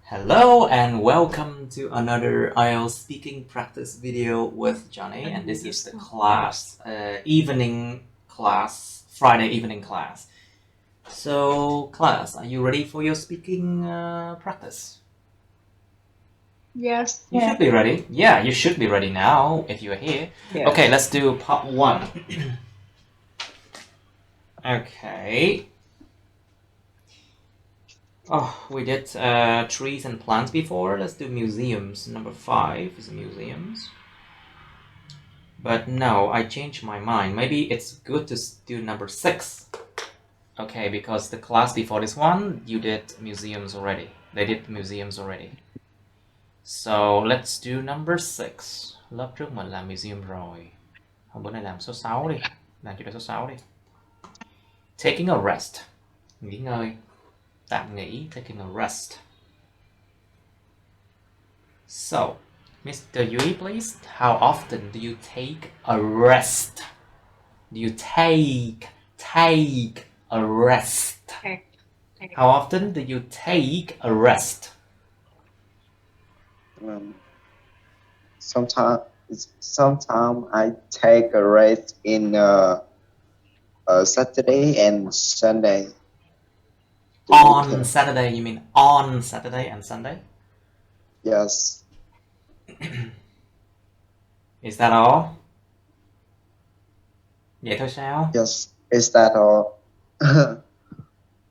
Hello and welcome to another IELTS speaking practice video with Johnny, and this is the class, evening class, Friday evening class. So class, are you ready for your speaking practice? Yes. You should be ready. Yeah, you should be ready now if you're here. Yes. Okay, let's do part 1. Okay. Oh, we did trees and plants before. Let's do museums. Number 5 is museums. But no, I changed my mind. Maybe it's good to do number 6. Okay, because the class before this one, you did museums already. They did museums already. So let's do number 6. Lớp trước mình làm museum rồi. Hôm bữa nay làm số 6 đi. Làm chủ đề số 6 đi. Taking a rest. Nghỉ ngơi. Tạm nghỉ. Taking a rest. So, Mr. Yui, please. How often do you take a rest? Do you take a rest? Okay. How often do you take a rest? Sometimes I take a rest in Saturday and Sunday. On Saturday, you mean on Saturday and Sunday? Yes. Is that all? Vậy thôi sao? Yes. Is that all?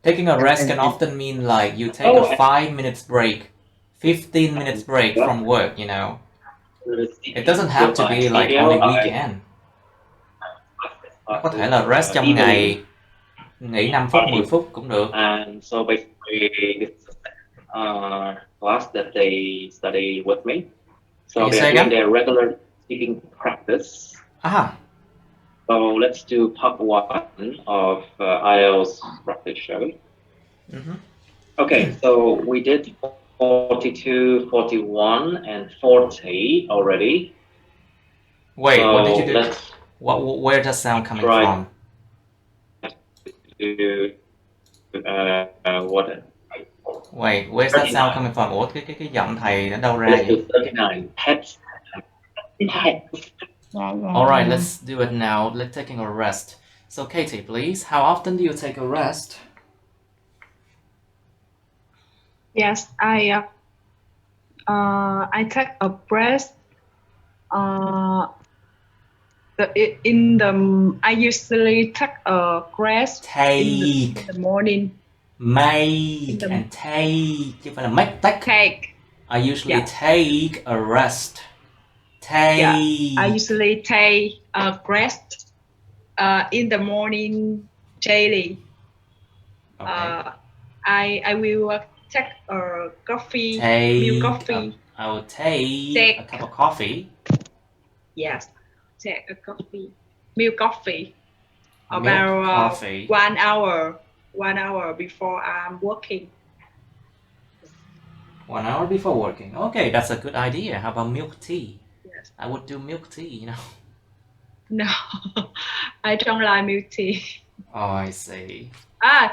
Taking a rest can often mean like you take a 5 minutes break, 15 minutes break from work, you know. It doesn't have to be like only weekend. Nó có thể là rest trong ngày, nghỉ 5 phút, 10 phút cũng được. And so basically, this is class that they study with me. So they are doing their regular speaking practice. So let's do part 1 of IELTS practice, shall we? Okay, so we did 42, 41, and 40 already. Wait, so what did you do? Where does sound coming from? What? Wait, where's that sound coming from? Ủa, cái giọng thầy nó đâu ra vậy? 39. Pets. Alright, let's do it now. Let's taking a rest. So Katie, please, how often do you take a rest? Yes, I take a rest. I usually take a rest in the morning. Make and take. Chứ không phải là make, take. I usually take a rest. I usually take a rest in the morning daily. Okay. I will take a coffee, milk coffee. I will take a cup of coffee. Yes, take a coffee, milk coffee. About coffee. 1 hour before I'm working. 1 hour before working. Okay, that's a good idea. How about milk tea? Yes. I would do milk tea, you know. No, I don't like milk tea. Oh, I see. I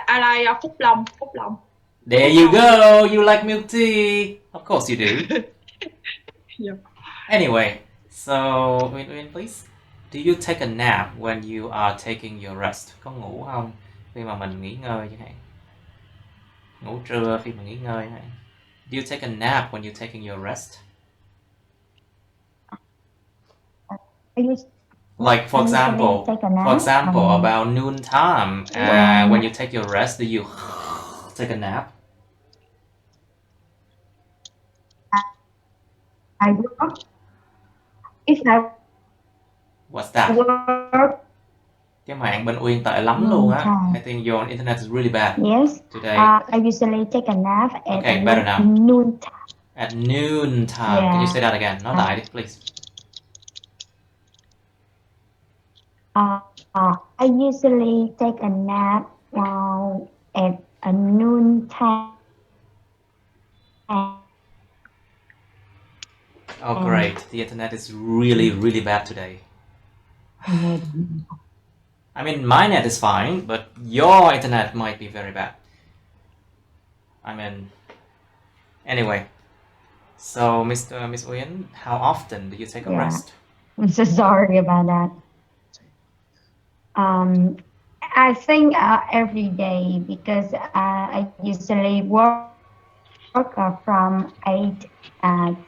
like Phúc Long. There you go. You like milk tea. Of course you do. Yeah. Anyway, so wait, please. Do you take a nap when you are taking your rest? Có ngủ không khi mà mình nghỉ ngơi chẳng hạn? Ngủ trưa khi mà nghỉ ngơi chẳng hạn. Do you take a nap when you're taking your rest? Like for example, about noon time, when you take your rest, do you take a nap? I work. If I What's that? work. Cái mạng bên Uyên tệ lắm luôn á. I think your internet is really bad. Yes. Today. I usually take a nap at better now. noon time. At noon time. Yeah. Can you say that again? Nói lại đi, please. I usually take a nap at a noon time. Oh, great. The internet is really, really bad today. I mean, my net is fine, but your internet might be very bad. I mean, Anyway, so Miss Uyên, how often do you take a rest? I'm so sorry about that. I think every day, because I usually work from 8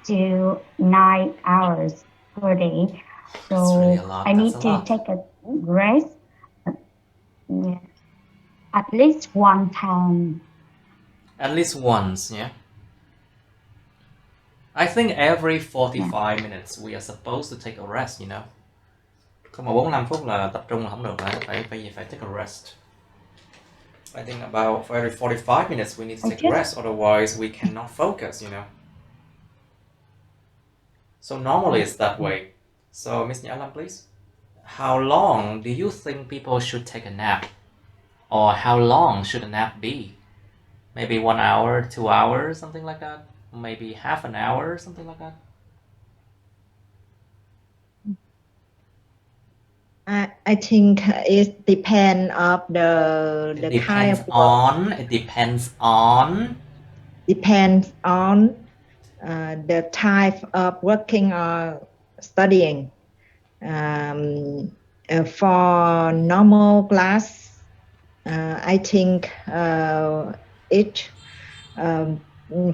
to 9 hours per day. So That's really a lot. I That's need a to lot. take a rest at least one time. At least once, yeah? I think every 45 minutes we are supposed to take a rest, you know. Không mà 45 phút là tập trung là không được, phải take a rest. I think about for every 45 minutes we need to take a rest, otherwise we cannot focus, you know. So normally it's that way. So Miss Nyalam, please. How long do you think people should take a nap? Or how long should a nap be? Maybe 1 hour, 2 hours, something like that? Maybe half an hour, something like that? I think it depends of the kind of work. It depends on The type of working or studying. For normal class, I think it's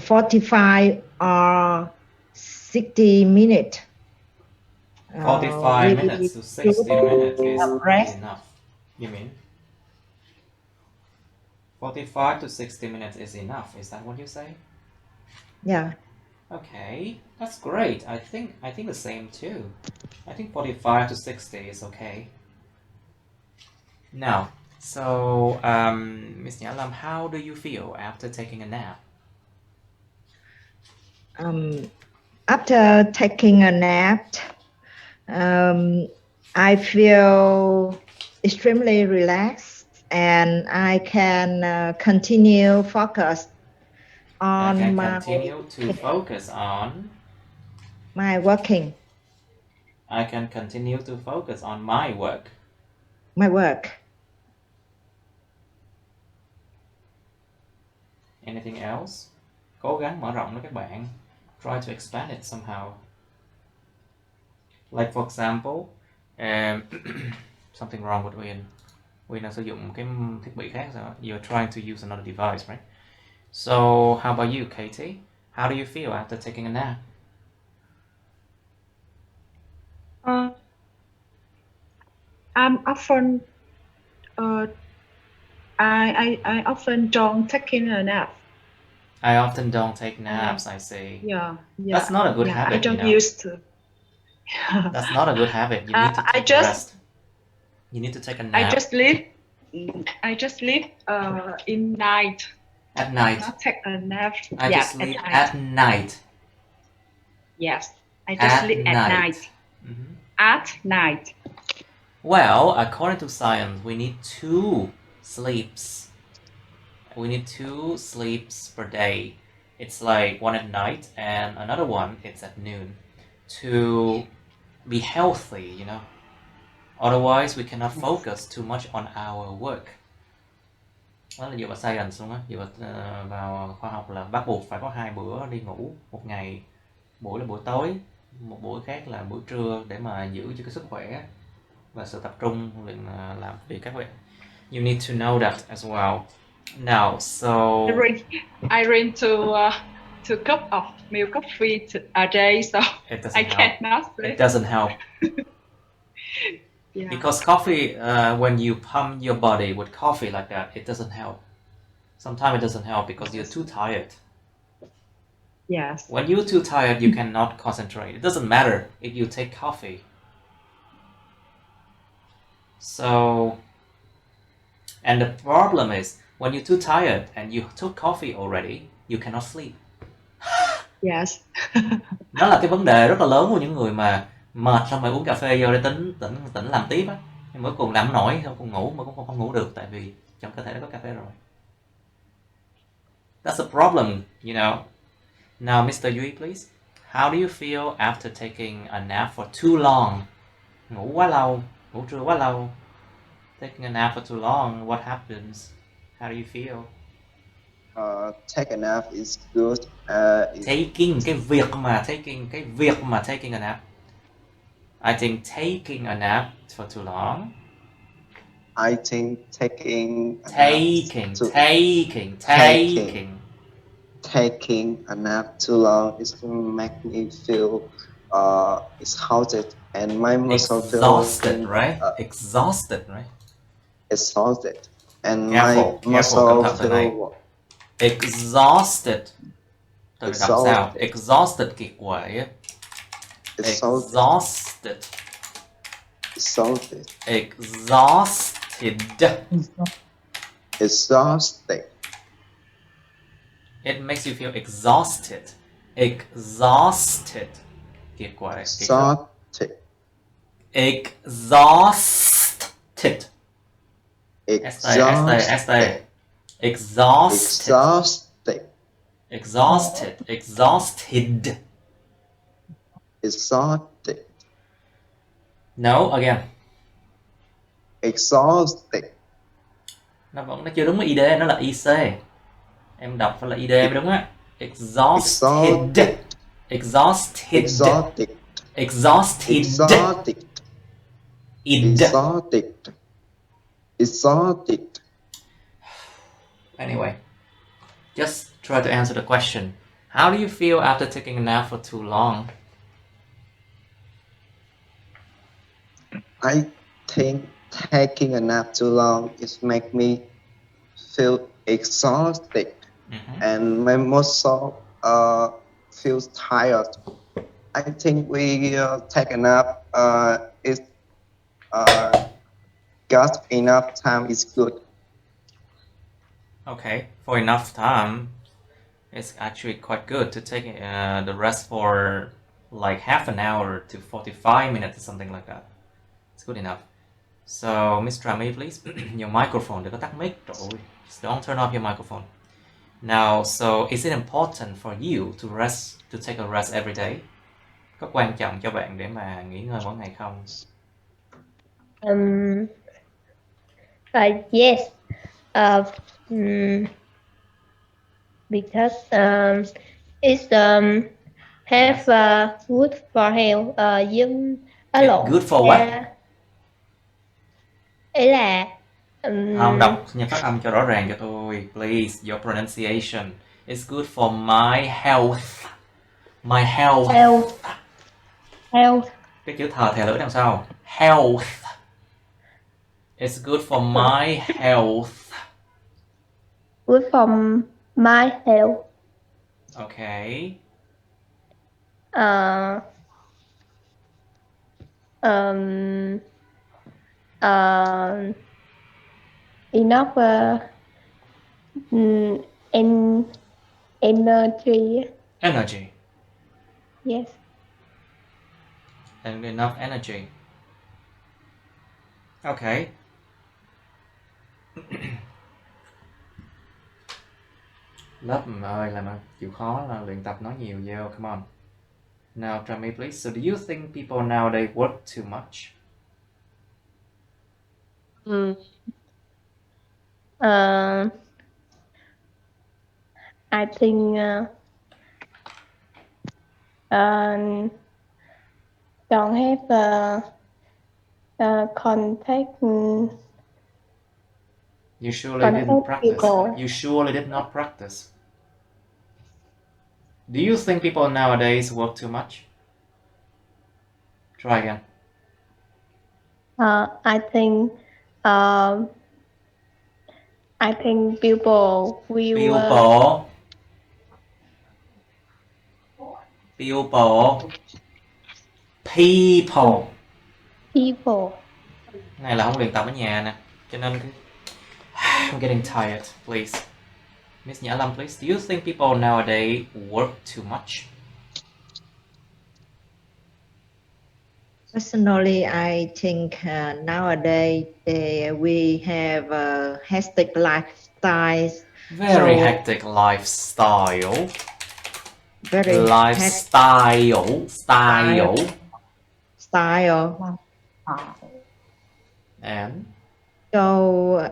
45 or 60 minutes. 45 minutes to 60 minutes is enough. You mean 45 to 60 minutes is enough? Is that what you say? Yeah. Okay, that's great. I think the same too. I think 45 to 60 is okay. Now, so Miss Nyalam, how do you feel after taking a nap? After taking a nap, I feel extremely relaxed, and I can continue focus on my working. I can continue to focus on my work. My work. Anything else? Cố gắng mở rộng nó các bạn. Try to expand it somehow. Like for example, something wrong with Uyên. Uyên đang sử dụng cái thiết bị khác sao? You're trying to use another device, right? So, how about you, Katie? How do you feel after taking a nap? I'm often I often don't taking a nap. I often don't take naps, I see. Yeah. That's not a good habit, I don't you know. used to. That's not a good habit. You need to take a rest. You need to take a nap. I just sleep in night. At night. Not take a nap. I just sleep at night. Yes, I just sleep at night. Mm-hmm. At night. Well, according to science, we need 2 sleeps. We need 2 sleeps per day. It's like one at night and another one it's at noon to be healthy, you know. Otherwise, we cannot focus too much on our work. Đó là dựa vào science luôn á, dựa vào khoa học là bắt buộc phải có 2 bữa đi ngủ một ngày. Buổi là buổi tối, một buổi khác là buổi trưa để mà giữ cho cái sức khỏe và sự tập trung làm việc các bạn. You need to know that as well. Now, so I drink two cup of milk coffee a day, so I cannot sleep. It doesn't help. Yeah. Because coffee, when you pump your body with coffee like that, it doesn't help. Sometimes it doesn't help because you're too tired. Yes. When you're too tired, you cannot concentrate. It doesn't matter if you take coffee. So, and the problem is, when you're too tired and you took coffee already, you cannot sleep. Yes. Đó là cái vấn đề rất là lớn của những người mà mệt xong rồi uống cà phê vô để tỉnh làm tiếp á. Nhưng cuối cùng làm nổi, không ngủ mà cũng không ngủ được tại vì trong cơ thể đã có cà phê rồi. That's a problem, you know. Now, Mr. Yui, please. How do you feel after taking a nap for too long? Ngủ quá lâu, ngủ trưa quá lâu. Taking a nap for too long, what happens? How do you feel? take a nap is good. Taking cái việc mà taking a nap. I think taking a nap for too long. I think taking a nap too long is to make me feel exhausted and my muscle exhausted, right? Exhausted, right? Exhausted and Careful, my muscle feel exhausted. Tôi đọc sao? Exhausted kiệt quệ á. Exhausted. It makes you feel exhausted. Exhausted. Kiệt quệ. Exhausted. Exhausted. Exhausted. No, again. Exhausted. Nó chưa đúng với ID, nó là IC. Em đọc phải là ID mới đúng á. Exhausted. Anyway, just try to answer the question. How do you feel after taking a nap for too long? I think taking a nap too long is make me feel exhausted and my muscle feels tired. I think we take a nap is got enough time is good. Okay, for enough time, it's actually quite good to take the rest for like half an hour to 45 minutes or something like that. It's good enough. So, Miss Trami, please, your microphone. Đừng có tắt mic. Just don't turn off your microphone. Now, so is it important for you to rest, to take a rest every day? Có quan trọng cho bạn để mà nghỉ ngơi mỗi ngày không? Yes. Because it's have good for health. Good for what? Ý là Không, đọc nhà phát âm cho rõ ràng cho tôi, please. Your pronunciation is good for my health. My health. Cái chữ thờ thè lưỡi đằng sau. Health. It's good for my health. Good for my health. Okay. Enough energy. Energy. Yes. And enough energy. Okay. Lớp ơi, làm ơn chịu khó là luyện tập nói nhiều vô. Come on. Now tell me please. So do you think people nowadays work too much? I think don't have contact. You surely didn't practice. You surely did not practice. Do you think people nowadays work too much? Try again. I think people will. People. Này là không luyện tập ở nhà nè, cho nên I'm getting tired. Please, Miss Nhã Lâm, please. Do you think people nowadays work too much? Personally, I think nowadays we have a hectic lifestyle. Very hectic lifestyle. Very lifestyle. Style. And so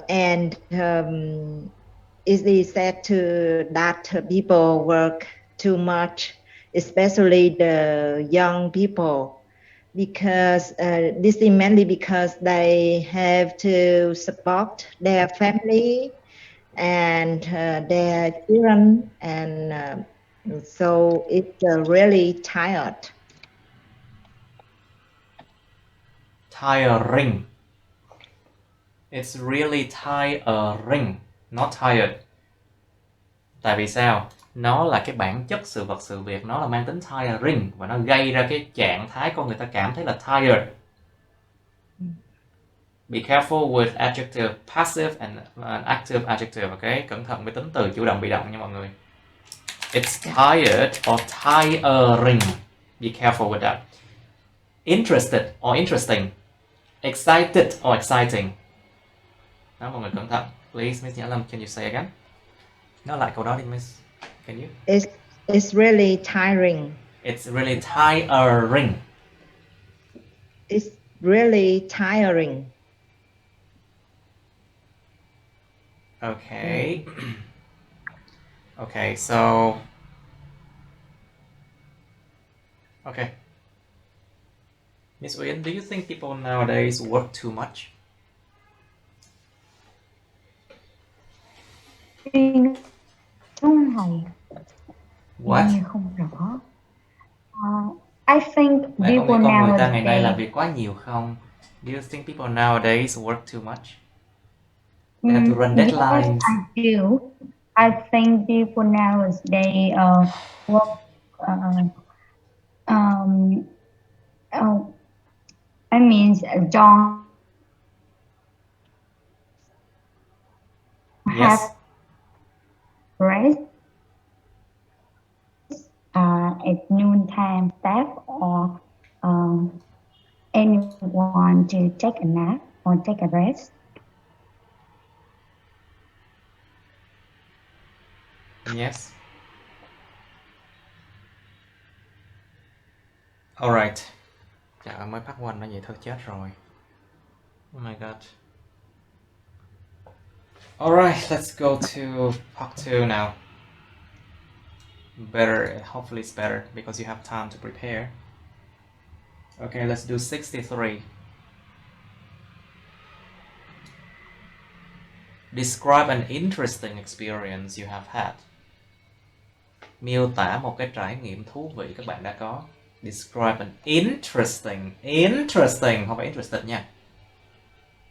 easily said to that people work too much, especially the young people, because this is mainly because they have to support their family and their children, and so it's really tired. Tiring. It's really tiring, not tired. Tại vì sao? Nó là cái bản chất sự vật sự việc, nó là mang tính tiring và nó gây ra cái trạng thái con người ta cảm thấy là tired. Be careful with adjective passive and active adjective, okay? Cẩn thận với tính từ chủ động bị động nha mọi người. It's tired or tiring. Be careful with that. Interested or interesting. Excited or exciting. Đó, mọi người cẩn thận. Please, Miss Nhã Lâm, can you say again? Nói lại câu đó đi, Miss. Can you? It's really tiring. It's really tiring. It's really tiring. Okay. Okay, so... Okay. Miss Uyên, do you think people nowadays work too much? Đúng thầy. What? Không rõ. I think Bạn có nghĩ people con người ta ngày nay nowadays làm việc quá nhiều không? Do you think people nowadays work too much? They have to run deadlines. Yes, I do. I think people nowadays work. I mean, don't Yes. have rest at noontime staff or anyone to take a nap or take a rest. Yes. Alright. Trời ơi, mới phát one nó vậy thôi chết rồi. Oh my god. Alright, let's go to part 2 now. Better, hopefully it's better because you have time to prepare. Okay, let's do 63. Describe an interesting experience you have had. Miêu tả một cái trải nghiệm thú vị các bạn đã có. Describe an interesting, không phải interested nha.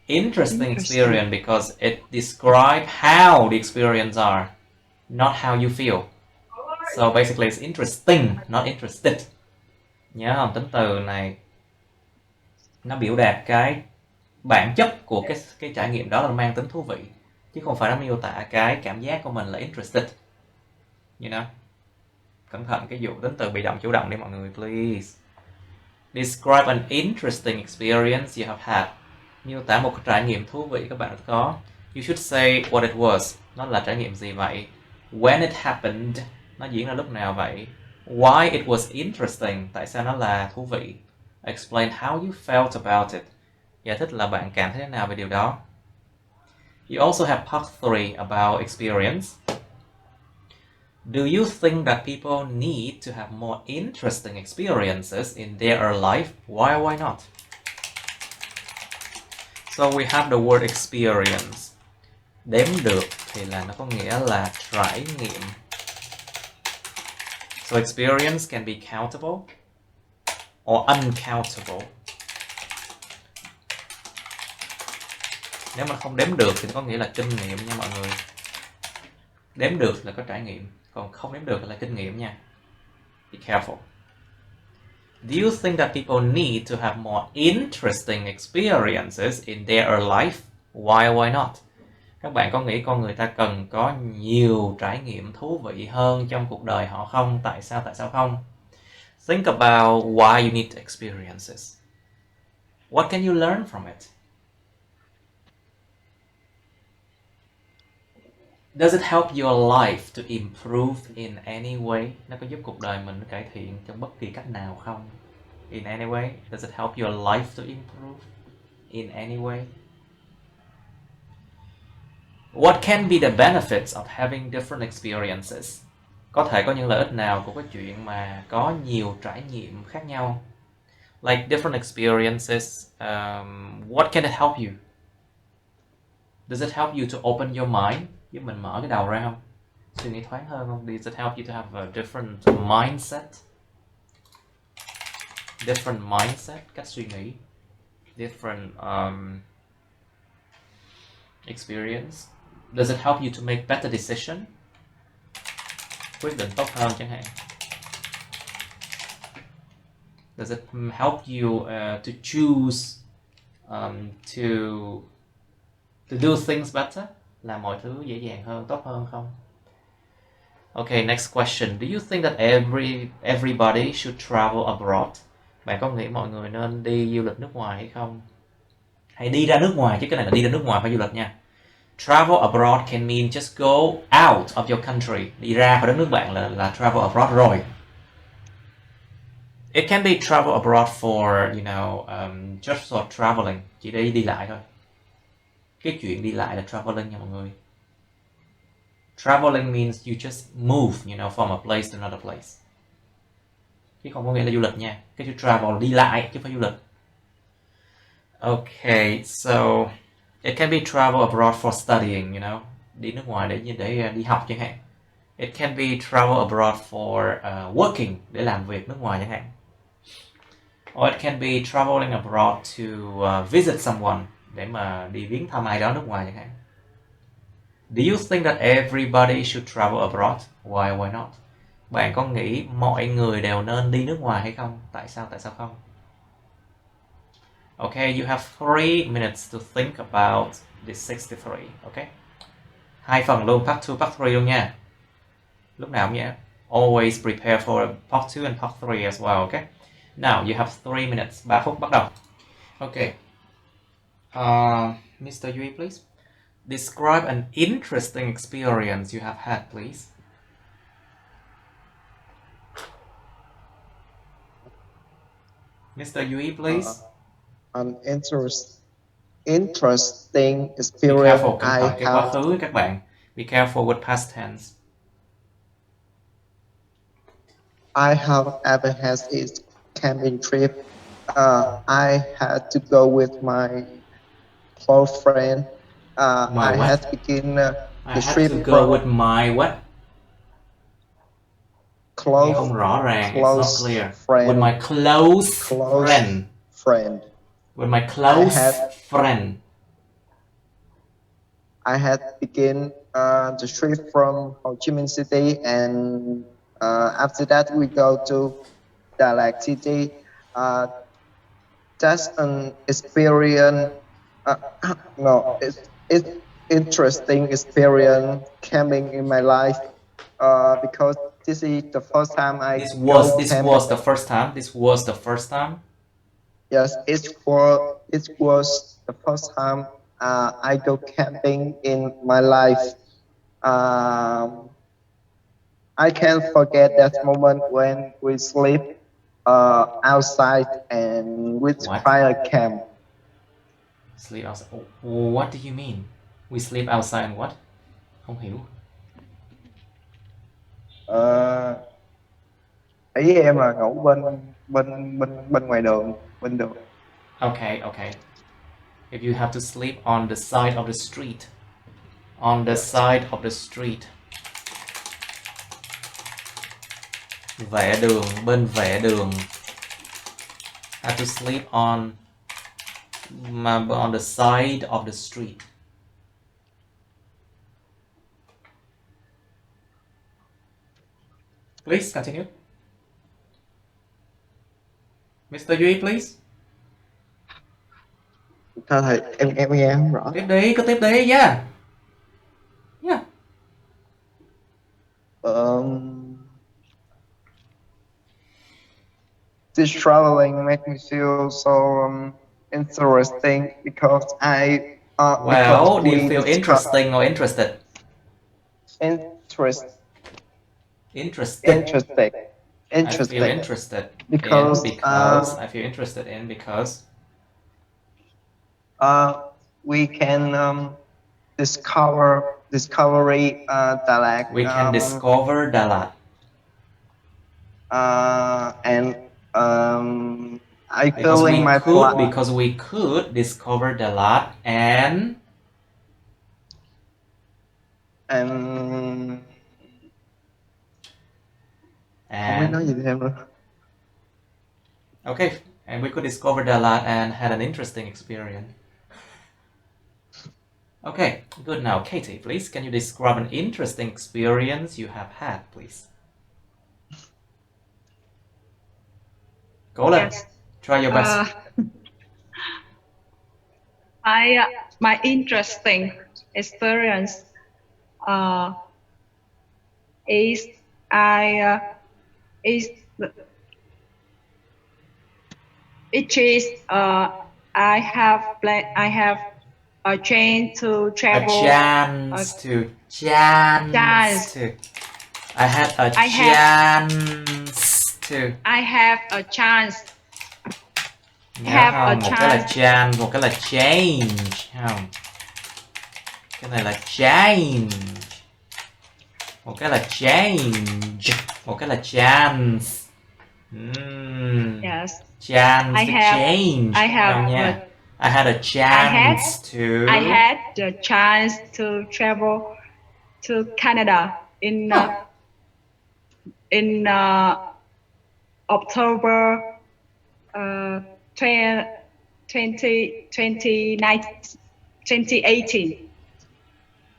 Interesting experience because it describes how the experience are, not how you feel. So basically it's interesting, not interested. Nhớ không? Tính từ này nó biểu đạt cái bản chất của cái trải nghiệm đó là mang tính thú vị, chứ không phải nó miêu tả cái cảm giác của mình là interested. You know? Cẩn thận cái vụ tính từ bị động chủ động đi mọi người, please. Describe an interesting experience you have had. Miêu tả một cái trải nghiệm thú vị các bạn đã có. You should say what it was. Nó là trải nghiệm gì vậy? When it happened. Nó diễn ra lúc nào vậy? Why it was interesting. Tại sao nó là thú vị? Explain how you felt about it. Giải thích là bạn cảm thấy thế nào về điều đó. You also have part 3 about experience. Do you think that people need to have more interesting experiences in their life? Why or why not? So we have the word experience. Đếm được thì là nó có nghĩa là trải nghiệm. So experience can be countable or uncountable. Nếu mà không đếm được thì nó có nghĩa là kinh nghiệm nha mọi người. Đếm được là có trải nghiệm, còn không đếm được là kinh nghiệm nha. Be careful. Do you think that people need to have more interesting experiences in their life? Why or why not? Các bạn có nghĩ con người ta cần có nhiều trải nghiệm thú vị hơn trong cuộc đời họ không? Tại sao không? Think about why you need experiences. What can you learn from it? Does it help your life to improve in any way? Nó có giúp cuộc đời mình cải thiện trong bất kỳ cách nào không? In any way? Does it help your life to improve in any way? What can be the benefits of having different experiences? Có thể có những lợi ích nào của cái chuyện mà có nhiều trải nghiệm khác nhau? Like different experiences, what can it help you? Does it help you to open your mind? Giúp mình mở cái đầu ra không? Suy nghĩ thoáng hơn không? Does it help you to have a different mindset? Different mindset, cách suy nghĩ. Different experience. Does it help you to make better decision? Quyết định tốt hơn chẳng hạn. Does it help you to choose to do things better? Làm mọi thứ dễ dàng hơn, tốt hơn không? Okay, next question. Do you think that everybody should travel abroad? Bạn có nghĩ mọi người nên đi du lịch nước ngoài hay không? Hay đi ra nước ngoài, chứ cái này là đi ra nước ngoài phải du lịch nha. Travel abroad can mean just go out of your country. Đi ra khỏi đất nước bạn là travel abroad rồi. It can be travel abroad for, you know, just for traveling. Chỉ để đi lại thôi. Cái chuyện đi lại là traveling nha mọi người. Traveling means you just move, you know, from a place to another place. Chứ không có nghĩa là du lịch nha. Cái chữ travel là đi lại chứ không phải du lịch. Okay, so it can be travel abroad for studying, you know, đi nước ngoài để đi học chẳng hạn. It can be travel abroad for working, để làm việc nước ngoài chẳng hạn. Or it can be traveling abroad to visit someone, để mà đi viếng thăm ai đó nước ngoài chẳng hạn. Do you think that everybody should travel abroad? Why not? Bạn có nghĩ mọi người đều nên đi nước ngoài hay không? Tại sao không? Okay, you have 3 minutes to think about this 63, okay? 2 phần luôn, part 2, part 3 luôn nha. Lúc nào cũng vậy. Always prepare for part 2 and part 3 as well, okay? Now, you have 3 minutes, 3 phút bắt đầu. Okay. Mr. Yui, please. Describe an interesting experience you have had, please. Mr. Yui, please. An interesting experience Be careful, cẩn I thận cái have. quá khứ các bạn. Be careful with past tense. I have ever had is camping trip. I had to go with my close friend. I had to begin I had to go with my what? Close. Không rõ ràng. It's not clear. Friend. With my close friend. With my close friend. I had begin the trip from Ho Chi Minh City, and after that we go to Đà Lạt City. That's an experience. No, it's interesting experience camping in my life because this is the first time I This was the first time. This was the first time. Yes, it was the first time I go camping in my life. I can't forget that moment when we sleep outside and with fire camp. Sleep outside. What do you mean? We sleep outside and what? Không hiểu. Ý em là ngủ bên ngoài đường, bên đường. Okay. If you have to sleep on the side of the street. On the side of the street. Vệ đường, bên vệ đường. Have to sleep on the side of the street. Please continue. Mr. Duy, please. Thôi thầy, em nghe không rõ. Tiếp đi, cứ tiếp đi nha. Yeah. This traveling makes me feel so interesting because I. Well, do you feel interesting or interested? Interested. I feel interested because I feel interested in because we can discovery Dalat. We can discover Dalat. And I filling my plan. Because we could discover Dalat and không biết nói gì thêm nữa. Okay, and we could discover Dalat and had an interesting experience. Okay, good. Now, Katie, please, can you describe an interesting experience you have had, please? Go on. Yes. Try your best. My interesting experience is I have a chance to travel. I have a chance. Một cái là chance, một cái là change, không? Cái này là change. Một cái là change, một cái là chance. Yes. Chance to change. I had a chance the chance to travel to Canada in October 2018.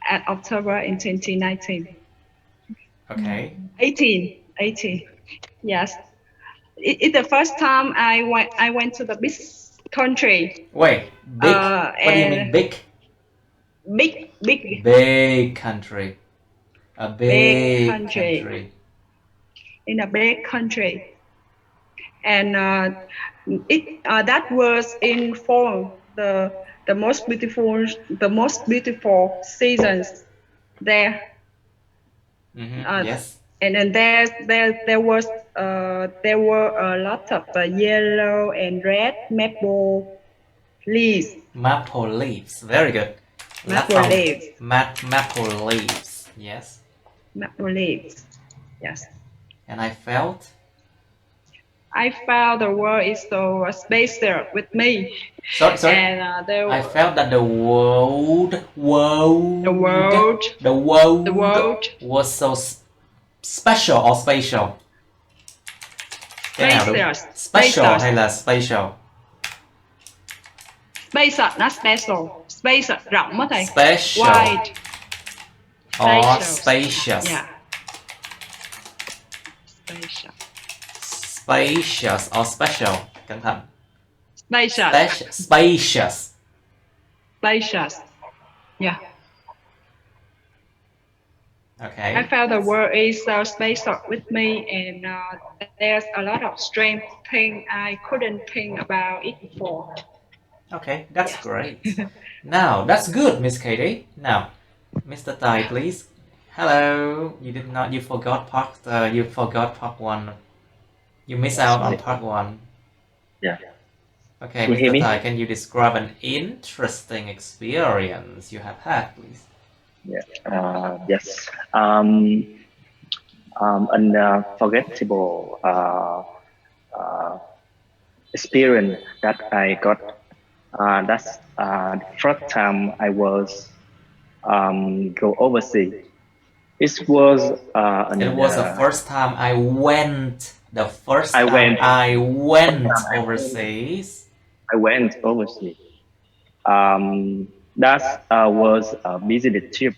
At October in 2019. Okay. 18. Yes. It's the first time I went to the big country. Wait, big? What do you mean big? Big country. A big country. In a big country. And that was in fall, the most beautiful seasons there. Yes. And then there were a lot of yellow and red maple leaves. Maple leaves, very good. Maple leaves. Maple leaves, yes. Maple leaves, yes. And I felt the world is so special with me. Sorry. And I felt that the world was so special or spatial. Special hay là spatial? Special, not special. Special, rộng á thầy. Special. Wide. Or spacious. Yeah. Special. Spacious or special? Cẩn thận. Spacious. Yeah. Okay. I felt the world is so special with me, and there's a lot of strange things I couldn't think about it before. Okay, that's great. Now, that's good, Miss Katie. Now, Mr. Tai, please. Hello. You forgot part 1. You missed out on part 1. Yeah. Okay, Mr. Tai, can you describe an interesting experience you have had, please? Yeah. Yes. Unforgettable experience that I got. That's the first time I was go overseas. It was the first time I went. The first time I went overseas. I went overseas. That was a business trip.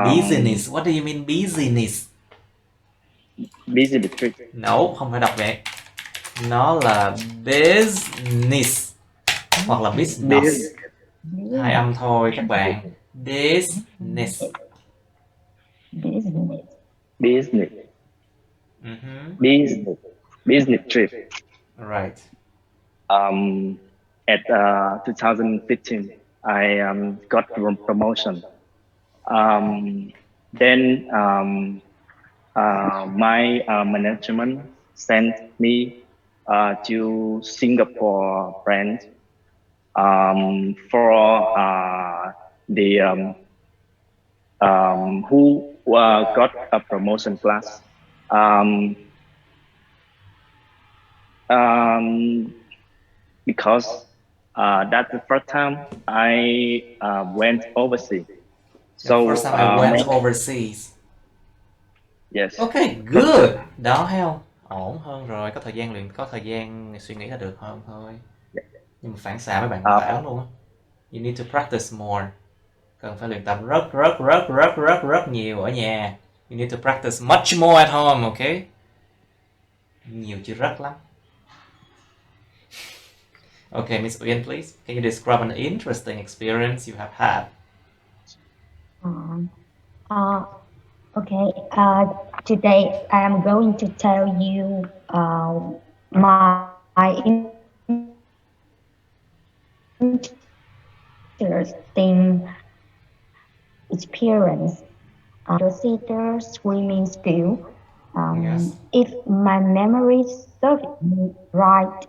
Business. What do you mean business? Business trip. No, không phải đọc vậy. Nó là business hoặc là business. Hai âm thôi các bạn. Business. Business trip. Right. At 2015, I got promotion. Then my management sent me to Singapore branch for the who got a promotion class. Because that's the first time I went overseas. So first time I went overseas. Yes. Okay, good. Đó thấy không? Ổn hơn rồi, có thời gian luyện, có thời gian suy nghĩ là được hơn thôi. Nhưng mà phản xạ mấy bạn tảo luôn á. You need to practice more. Cần phải luyện tập rất nhiều ở nhà. You need to practice much more at home, okay? Nhiều chứ rất lắm. Okay, Miss Uyên, please. Can you describe an interesting experience you have had? Okay. Today I am going to tell you my interesting experience. The theater swimming school. Yes. If my memory serves me right,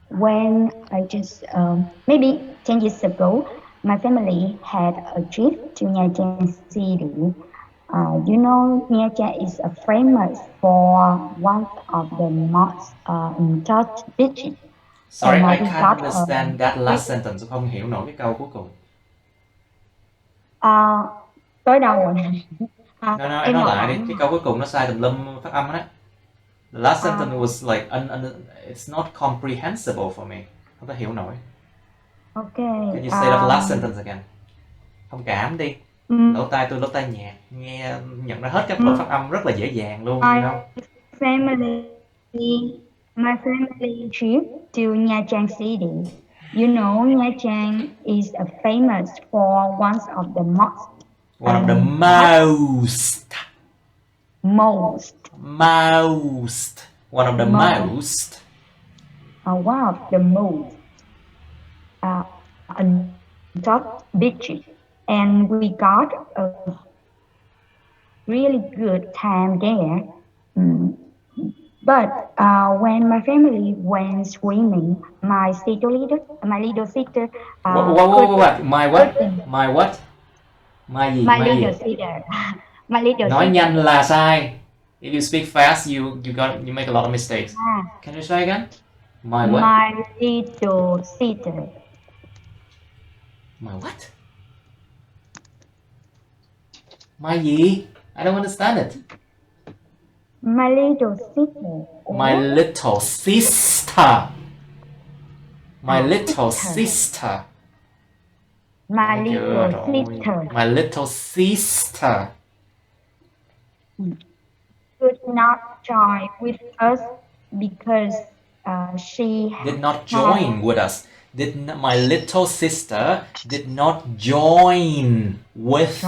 when I just maybe 10 years ago, my family had a trip to Nha Trang City. You know, Nha Trang is famous for one of the most touched beaches. Sorry, I can't understand that last sentence. Không hiểu nổi cái câu cuối cùng. Tới đâu rồi? No, em nói lại đi. Cái câu cuối cùng nó sai tùm lum phát âm đó. The last sentence was like it's not comprehensible for me. Không có hiểu nổi. Okay. Can you say that last sentence again? Thông cảm đi. Lỗ tai nhạt, nghe nhận ra hết các lỗi phát âm rất là dễ dàng luôn. My family trip to Nha Trang City. You know, Nha Trang is famous for one of the most. One of the most. One of the most. One of the most. Top beaches. And we got a really good time there. But when my family went swimming, my little sister. What? My what? My what? My gì? My little sister. My little Nói sister. nhanh là sai. If you speak fast, you make a lot of mistakes. Can you say again? My what? My little sister. My what? My gì? I don't understand it. My little sister. My little sister. My little sister. My little sister. My little sister. Could not join with us because she did not join with us. My little sister did not join with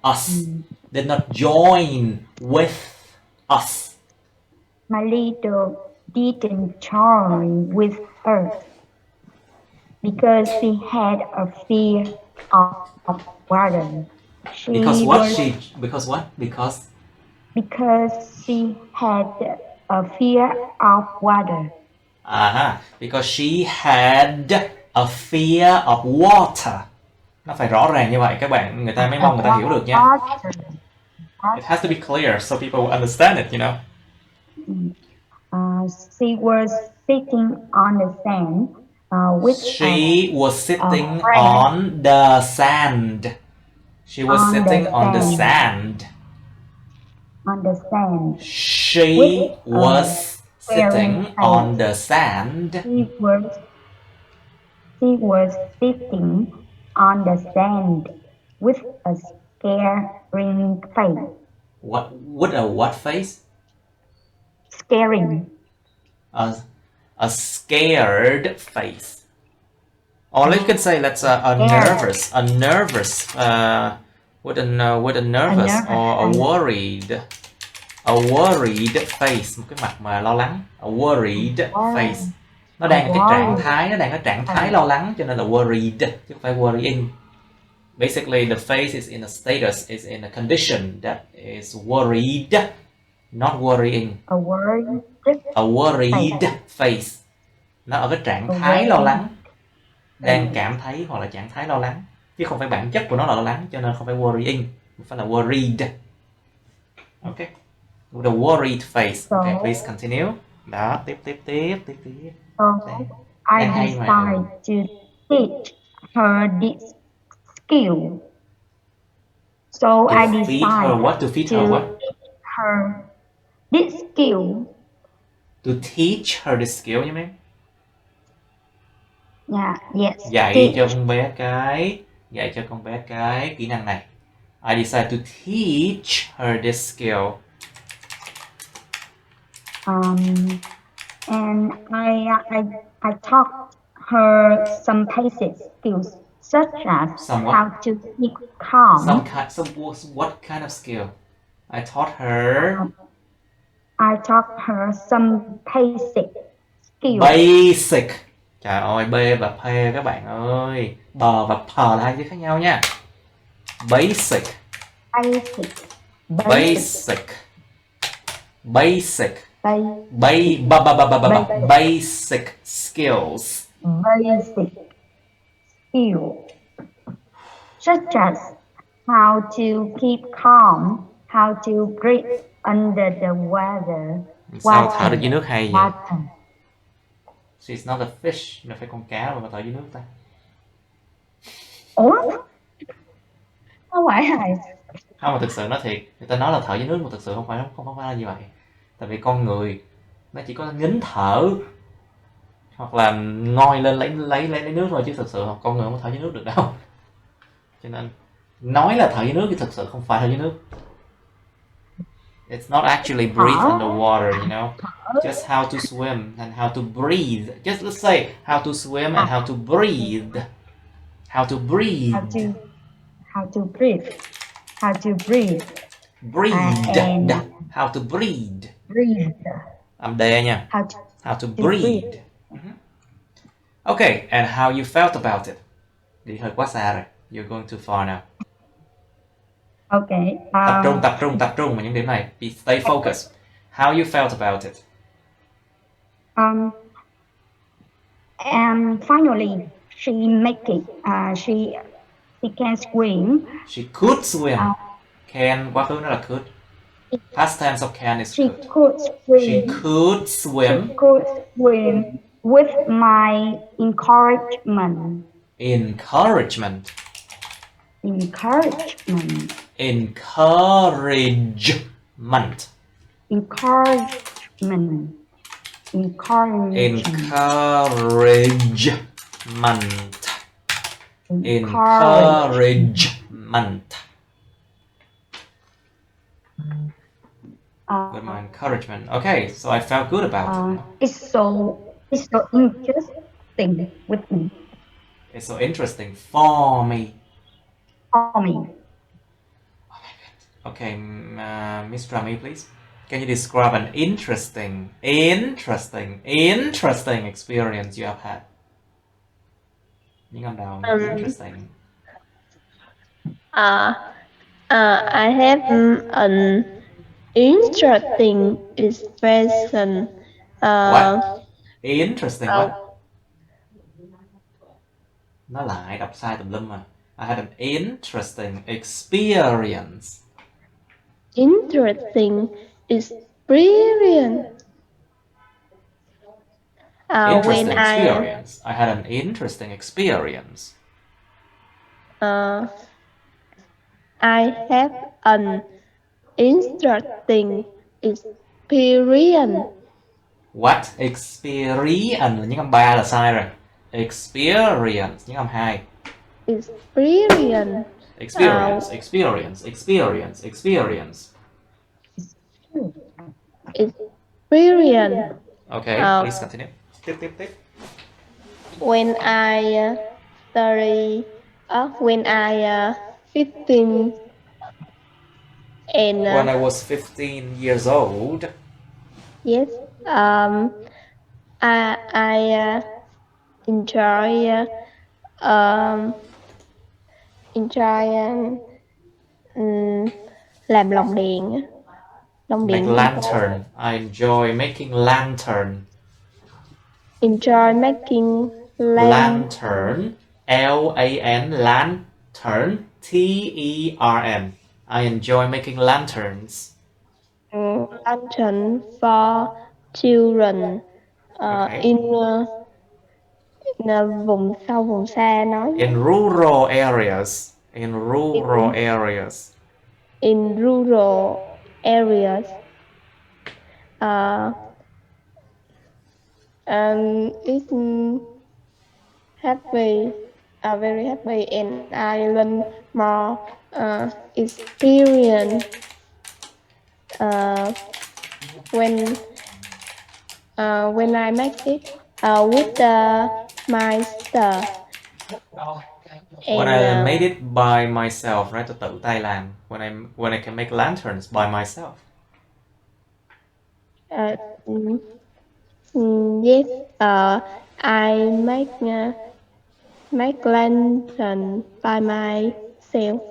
us. Did not join with us. My little didn't join with us because she had a fear of water. Because she had a fear of water. Because she had a fear of water. Nó phải rõ ràng như vậy các bạn, người ta mới mong người ta hiểu được nha. It has to be clear so people will understand it, you know. She was sitting on the sand with She was sitting on the sand. She was sitting on the sand. On the sand. She was sitting on the sand. She was sitting on the sand with a scaring face. What? With a what face? Scaring. A scared face. Or you can say that's a nervous with a nervous or a worried face, một cái mặt mà lo lắng. A worried face. Nó đang ở cái trạng thái lo lắng cho nên là worried chứ không phải worrying. Basically the face is in a status, is in a condition that is worried, not worrying. A worried face. Nó ở cái trạng thái lo lắng. đang cảm thấy hoặc là trạng thái lo lắng, chứ không phải bản chất của nó là lo lắng, cho nên không phải worrying, phải là worried. Okay, with a worried face. Okay, please continue. Đó, tiếp. So I decide to teach her this skill. So I To feed her decide what? To feed to her what? teach her this skill. To teach her the skill you mean? Yeah, yes. Dạy cho con bé cái kỹ năng này. I decide to teach her this skill. And I taught her some basic skills such as how to keep calm. What kind of skill? I taught her. I taught her some basic skills. Basic. Trời ơi, B và P các bạn ơi. Bờ và P là hai chữ khác nhau nha. Basic. Basic. Basic skills. Basic skills such as how to keep calm, how to breathe under the water. Sao thở được dưới nước hay vậy? She's not a fish, nó phải con cá mà thở dưới nước ta. Ủa? Không phải hả? Không, mà thực sự nói thiệt, người ta nói là thở dưới nước mà thực sự không phải là như vậy. Tại vì con người nó chỉ có nín thở hoặc là ngoi lên lấy nước thôi, chứ thực sự con người không thở dưới nước được đâu. Cho nên nói là thở dưới nước chứ thực sự không phải thở dưới nước. It's not actually breathe underwater, you know. Just how to swim and how to breathe. Just let's say how to swim and how to breathe. How to breathe. How to breathe. How to breathe. Breathe. How to breathe. Breathe. Âm D nha. How to breathe. Okay, and how you felt about it? Đi hơi quá xa rồi. You're going too far now. Okay. Tập trung vào những điểm này. Stay focused. How you felt about it? And finally, she make it. She can swim. She could swim. Can, quá khứ nó là could. Past tense of can is she could. She could swim. She could swim with my encouragement. Encouragement. Encouragement. Encouragement. Encouragement. Encouragement. Encouragement. With my encouragement. Okay, so I felt good about it. It's so interesting with me. It's so interesting for me. For me. Oh my God. Okay, Miss Rami, please. Can you describe an interesting experience you have had? Những âm đầu interesting. I have an interesting expression. What? Interesting what? Nó lại đọc sai tùm lum mà. I had an interesting experience. Interesting experience. Interesting experience. I had an interesting experience. I have an interesting experience. What? Experience là những âm 3 là sai rồi. Experience những âm 2. Experience. Experience. Okay, please continue. Tiếp. When I study, when I 15 and when I was 15 years old. Yes. I enjoy làm lồng đèn. Make lantern. I enjoy making lantern. Enjoy making Lantern. L-A-N. Lantern. T-E-R-N. I enjoy making lanterns. Lantern for children Okay. in vùng sâu vùng xa nói. In rural areas. In rural areas. In rural areas. And it's happy, very happy, and I learn more experience when I make it with my sister. When I made it by myself, right? Tôi tự tay làm. When I can make lanterns by myself. Yes. I make lantern by myself.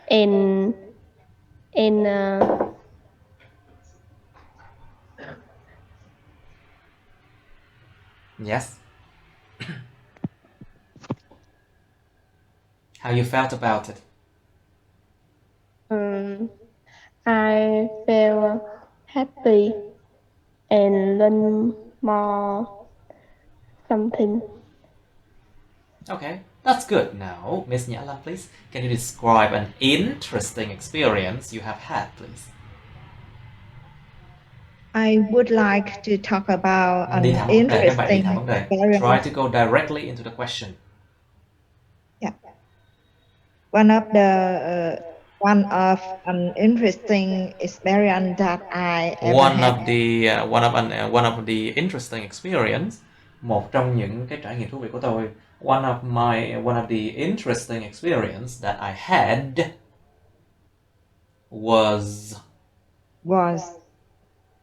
In Yes. How you felt about it? I feel happy and learn more something. Okay, that's good. Now, Miss Nhã, please, can you describe an interesting experience you have had, please? I would like to talk about an interesting experience. Try to go directly into the question. Yeah. One of an interesting experience that I ever had. One of the interesting experience. Một trong những cái trải nghiệm thú vị của tôi. One of the interesting experience that I had was.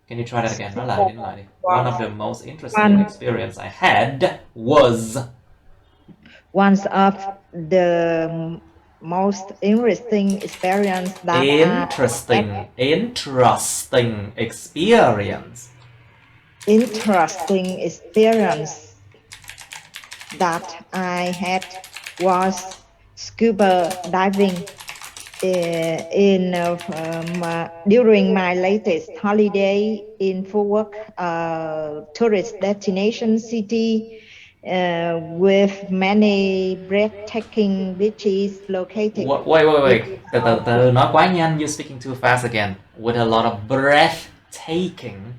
Can you try that again? Nói lại đi. One of the most interesting experience I had was. One of the most interesting experience that Interesting experience. Interesting experience that I had was scuba diving during my latest holiday in Fort Worth, tourist destination city with many breathtaking beaches located. Wait. Từ nói quá nhanh. You're speaking too fast again. With a lot of breathtaking.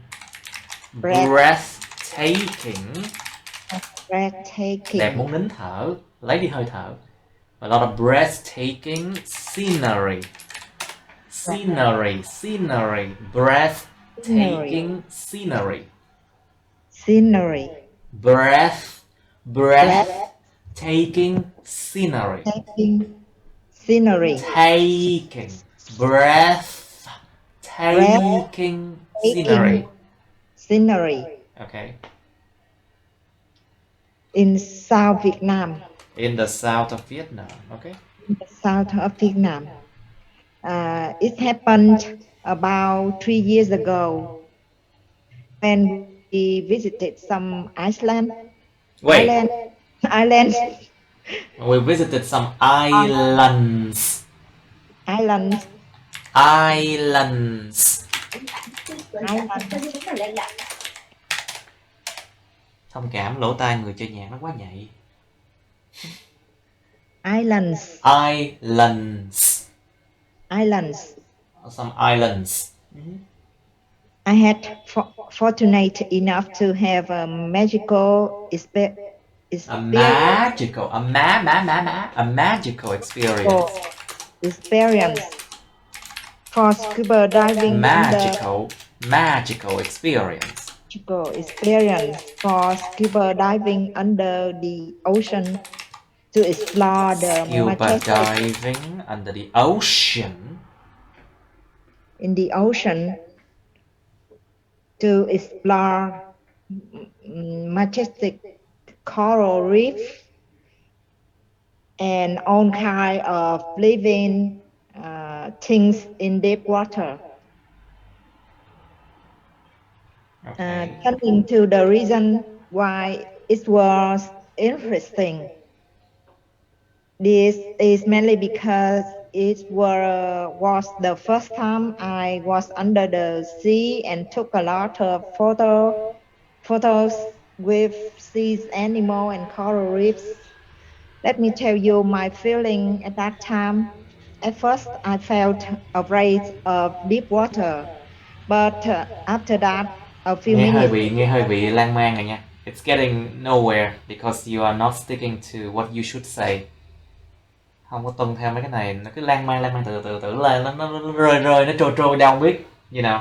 Đẹp muốn nín thở. Lấy đi hơi thở. A lot of breathtaking scenery. Breathtaking scenery. Breathtaking scenery. Breathtaking scenery. Okay. In South Vietnam. In the south of Vietnam. Okay. In the south of Vietnam. It happened about 3 years ago when we visited some Iceland. Islands. We visited some islands. Thông cảm, lỗ tai người chơi nhạc nó quá nhạy. Islands. Some islands. I had fortunate enough to have a magical experience. A magical experience. For scuba diving. Magical experience. For scuba diving under the ocean to explore the diving under the ocean. In the ocean to explore majestic coral reef and all kind of living things in deep water. Coming to the reason why it was interesting. This is mainly because it was the first time I was under the sea and took a lot of photos with sea animal and coral reefs. Let me tell you my feeling at that time. At first, I felt afraid of deep water, but after that, a few minutes. Nghe hơi bị lan man rồi nha. It's getting nowhere because you are not sticking to what you should say. Không có tuân theo mấy cái này, nó cứ lan man từ lên, nó rơi nó trôi đâu không biết. You know,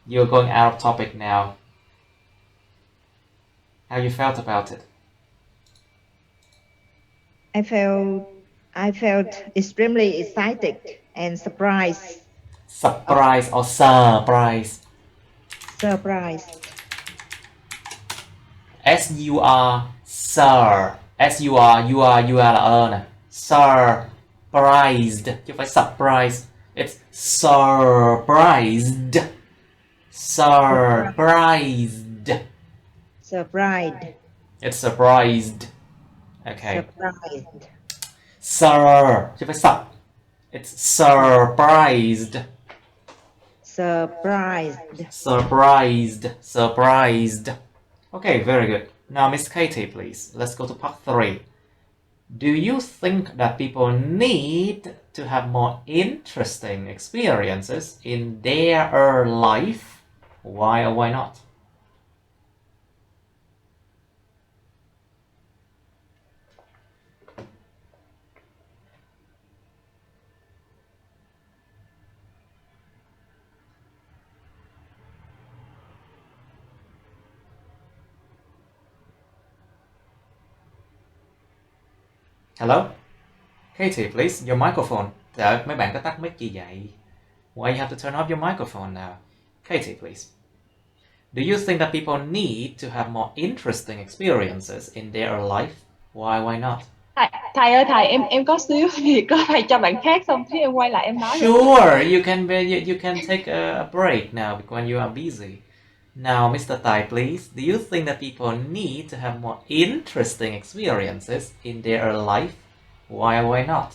you're going out of topic now. How you felt about it? I felt extremely excited and surprised. Surprise or surprise? Surprised. S-U-R, sir. S-U-R, you are là nè. Surprised, chứ không phải surprise. It's surprised. Surprised. Surprised. It's surprised. Okay. Surprised. Sir, chứ không phải sup. It's surprised. Surprised. Surprised. Surprised. Okay, very good. Now, Miss Katie, please. Let's go to part 3. Do you think that people need to have more interesting experiences in their life? Why or why not? Hello? Katie, please, your microphone. Trời, mấy bạn có tắt mic gì vậy? Why you have to turn off your microphone now? Katie, please. Do you think that people need to have more interesting experiences in their life? Why not? Thầy ơi, thầy em có xíu việc, có thầy cho bạn khác xong thế em quay lại em nói. Sure, you can take a break now when you are busy. Now, Mr. Tai, please, do you think that people need to have more interesting experiences in their life? Why or why not?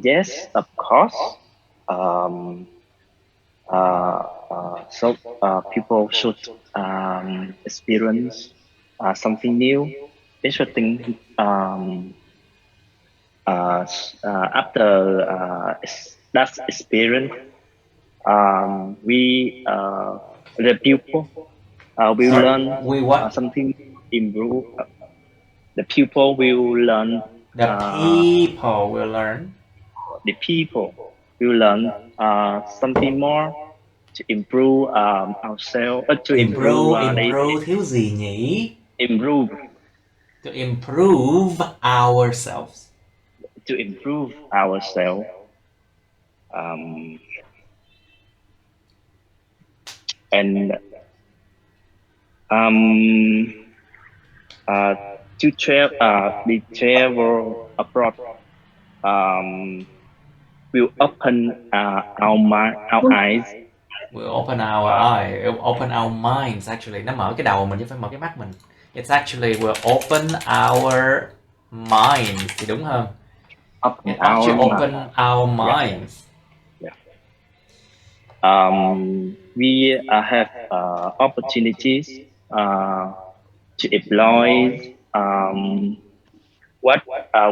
Yes, of course. So people should experience something new, interesting. After that experience, the pupil will learn something, improve. The pupil will learn. The people will learn. The people will learn something more to improve ourselves. To improve thiếu gì nhỉ? Improve. To improve ourselves. To improve ourselves. And to travel abroad will open our eyes. Will open our eye, open our minds actually. Nó mở cái đầu mình chứ phải mở cái mắt mình. It's actually will open our minds thì đúng hơn. It actually open our minds. Yeah. We have opportunities to employ what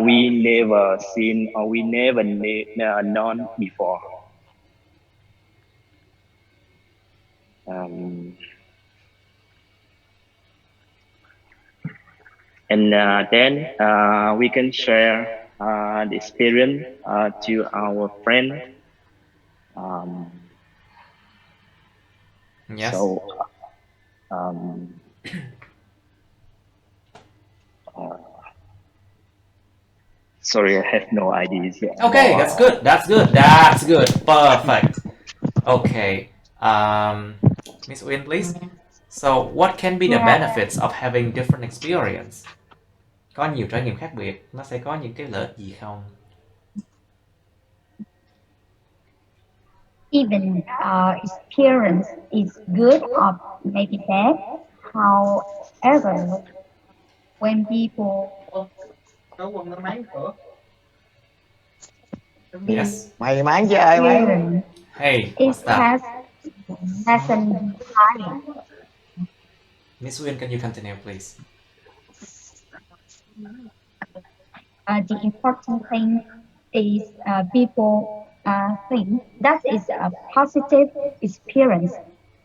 we never seen or we never known before. And then we can share the experience to our friend. Yes. So, sorry, I have no ideas. Okay, that's good. That's good. That's good. Perfect. Okay. Miss Uyên, please. So, what can be the benefits of having different experience? Có nhiều trải nghiệm khác biệt, nó sẽ có những cái lợi ích gì không? even experience is good or maybe bad. However, when people Yes. Mày mang chơi mày. experience, Hey, it what's that? has lesson behind. Miss Uyên, can you continue, please? The important thing is people think that is a positive experience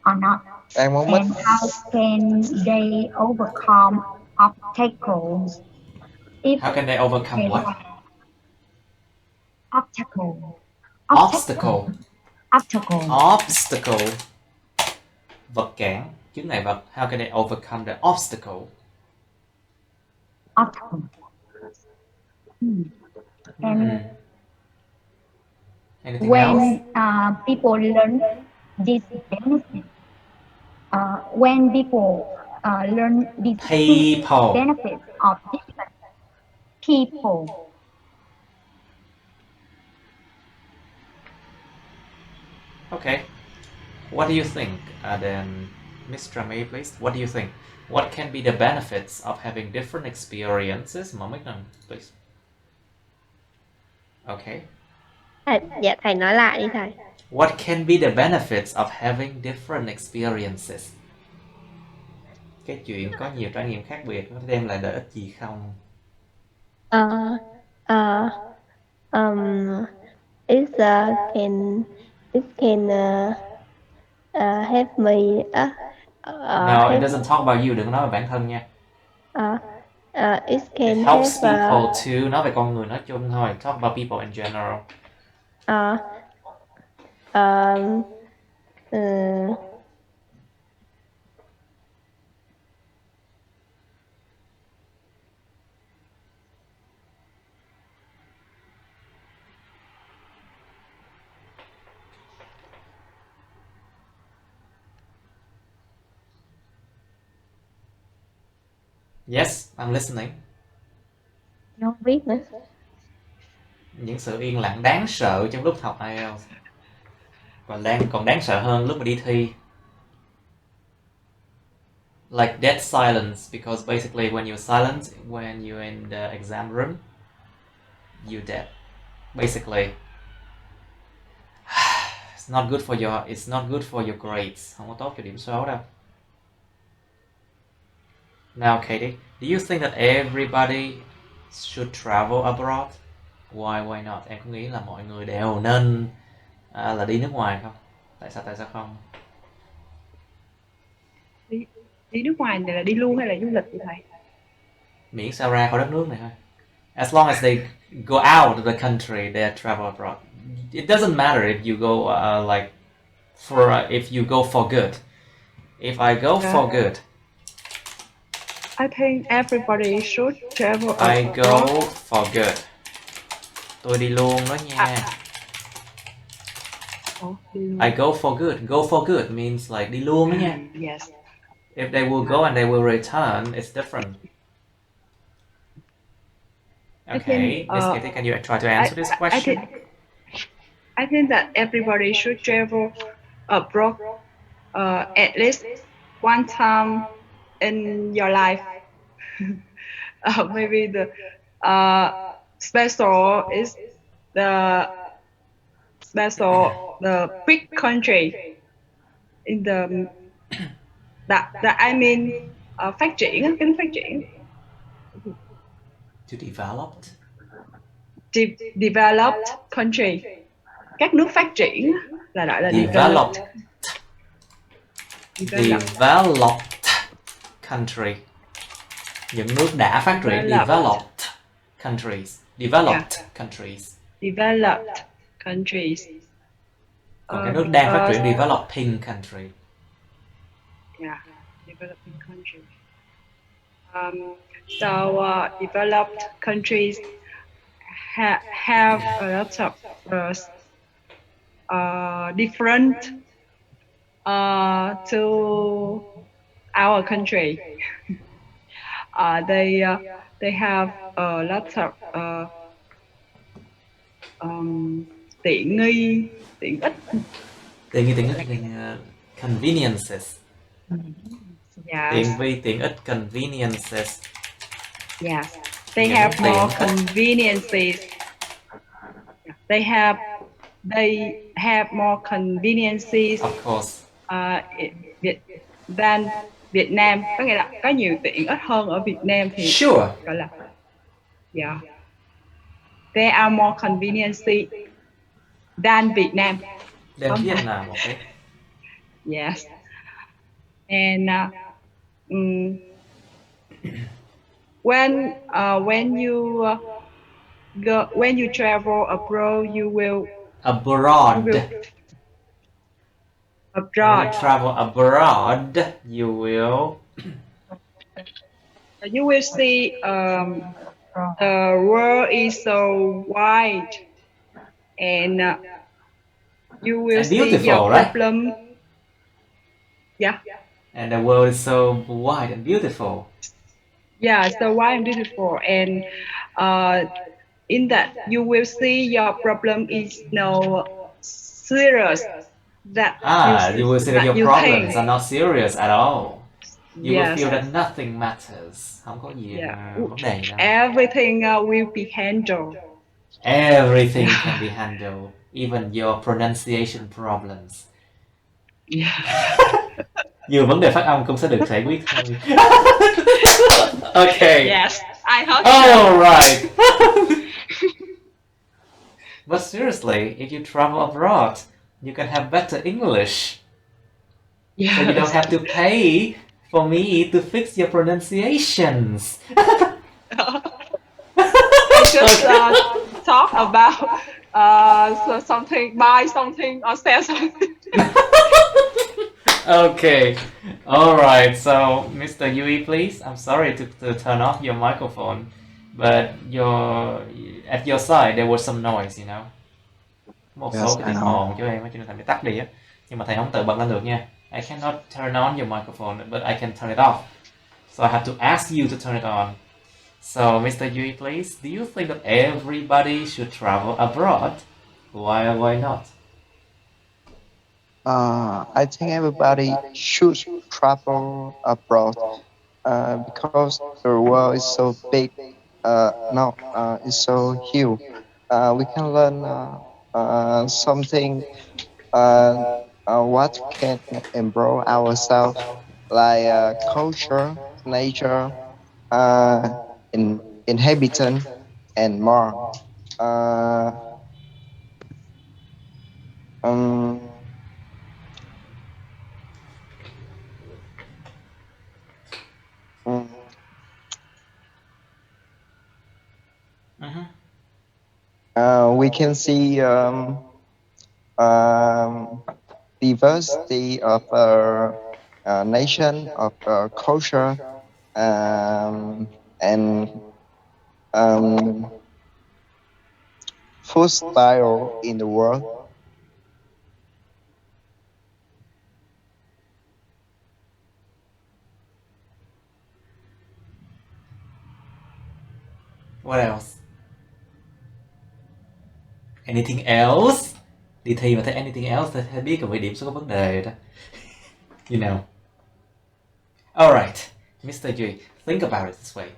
or not, Đang muốn mít. and how can they overcome obstacles if How can they overcome they what? have obstacle. Vật cản, chướng ngại vật. How can they overcome the obstacle? And Anything when else? people learn this benefit, when people learn these benefits of different people. Okay. What do you think? Then, Miss Trame, please. What do you think? What can be the benefits of having different experiences? Mở mic lên, please. Okay. Dạ thầy nói lại đi thầy. What can be the benefits of having different experiences? Cái chuyện có nhiều trải nghiệm khác biệt nó đem lại lợi ích gì không? It can help me. No, it doesn't talk about you. Đừng nói về bản thân nha. It can It helps help, people to. Nói về con người nói chung thôi. Talk about people in general. Yes, I'm listening. Không biết nữa. Những sự yên lặng đáng sợ trong lúc học IELTS. Còn đáng sợ hơn lúc mà đi thi. Like dead silence, because basically when you're silent, when you're in the exam room, you're dead. Basically, it's not good for your grades. Không có tốt cho điểm số đâu. Now, Katie, do you think that everybody should travel abroad? Why not? Em có nghĩ là mọi người đều nên là đi nước ngoài không? Tại sao không? Đi nước ngoài này là đi luôn hay là du lịch vậy thầy? Miễn sao ra khỏi đất nước này thôi. As long as they go out of the country, they travel abroad. It doesn't matter if you go if you go for good. If I go for good, I think everybody should travel abroad. I go for good. Tôi đi luôn đó nha. I go for good. Go for good means like đi luôn đó nha. Yes. If they will go and they will return, it's different. Okay, Miss Katie, can you try to answer this question? I think that everybody should travel abroad at least one time in your life. Maybe the special is the big country in the I mean phát triển. To developed? Developed country. Các nước phát triển là gọi là developed. Developed country. Những nước đã phát triển. Developed countries. Developed countries. Developed countries. Còn cái nước đang phát triển, developing country. Yeah, developing country. So developed countries have a lot of different to our country. They have a lot of tiện ích Tiện ích conveniences. Yes. Tiện vi tiện ích conveniences. Yes. They have more conveniences. They have more conveniences. Of course. Than Việt Nam. Có nghĩa là có nhiều tiện ích hơn ở Việt Nam thì Sure. gọi là yeah. There are more conveniences than Việt Nam. Than Việt Nam, okay. Yes. And when you travel abroad, you will When you travel abroad, you will see the world is so wide, and you will see your problem. Right? Yeah. And the world is so wide and beautiful. Yeah, so wide and beautiful, and in that you will see your problem is no serious. You will see that your problems are not serious at all. You will feel that nothing matters. Không có gì vấn đề đâu. Everything will be handled. Everything can be handled, even your pronunciation problems. Nhiều vấn đề phát âm cũng sẽ được giải quyết thôi. Okay. Yes, I hope so. All right. But seriously, if you travel abroad, you can have better English. Yes. So you don't have to pay for me to fix your pronunciations. Just talk about something, buy something or sell something. Okay. All right. So, Mr. Yui, please. I'm sorry to turn off your microphone, but at your side there was some noise, you know. Một số cái tiếng ồn cho em, cho nên thầy phải tắt đi á. Nhưng mà thầy không tự bật lên được nha. I cannot turn on your microphone, but I can turn it off. So I have to ask you to turn it on. So, Mr. Yui, please, do you think that everybody should travel abroad? Why or why not? I think everybody should travel abroad because the world is so big. It's so huge. We can learn something what can improve ourselves, like culture, nature, inhabitant, and more. We can see diversity of our nation, of our culture, and food style in the world. What else? Anything else? Đi thi mà thấy anything else thì biết cần phải điểm số có vấn đề đó. You know. Alright, Mr. Yui, think about it this way.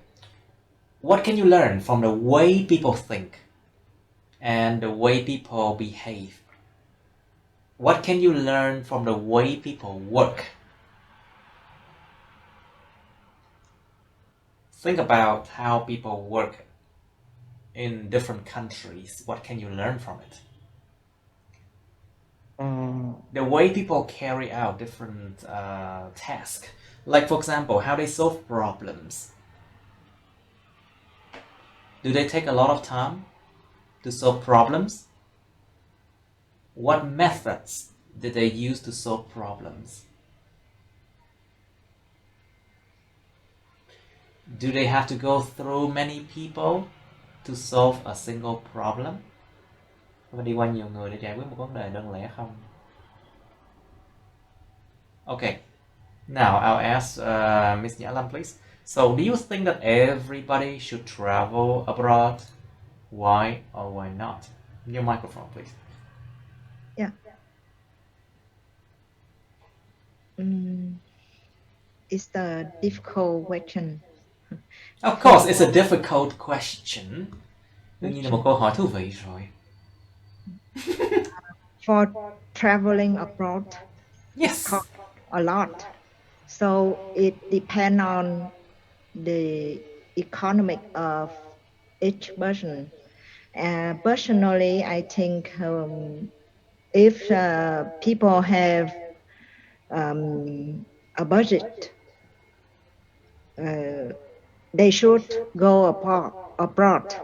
What can you learn from the way people think and the way people behave? What can you learn from the way people work? Think about how people work in different countries. What can you learn from it? The way people carry out different tasks. Like, for example, how they solve problems. Do they take a lot of time to solve problems? What methods did they use to solve problems? Do they have to go through many people to solve a single problem? Có đi qua nhiều người để giải quyết một vấn đề đơn lẻ không? Okay, now I'll ask Ms. Nhã Lâm, please. So, do you think that everybody should travel abroad? Why or why not? Your microphone, please. Yeah. It's a difficult question. Of course, it's a difficult question. Đương nhiên là một câu hỏi thú vị rồi. For traveling abroad, yes, it costs a lot. So it depends on the economic of each person. Personally, I think if people have a budget, they should go abroad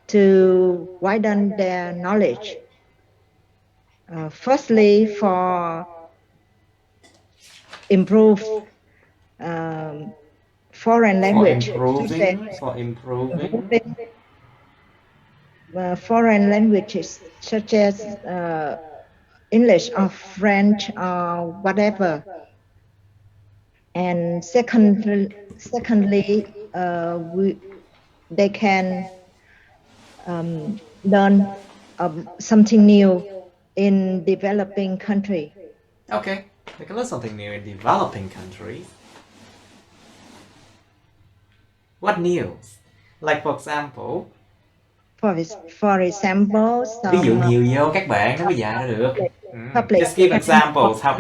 to widen their knowledge. Firstly, for improve foreign language. For improving foreign languages such as English or French or whatever. And secondly, they can learn something new in developing country. Okay, they can learn something new in developing countries. What news? Like for example. For example, ví dụ nhiều vô các bạn nó mới dạy ra được. Just give examples how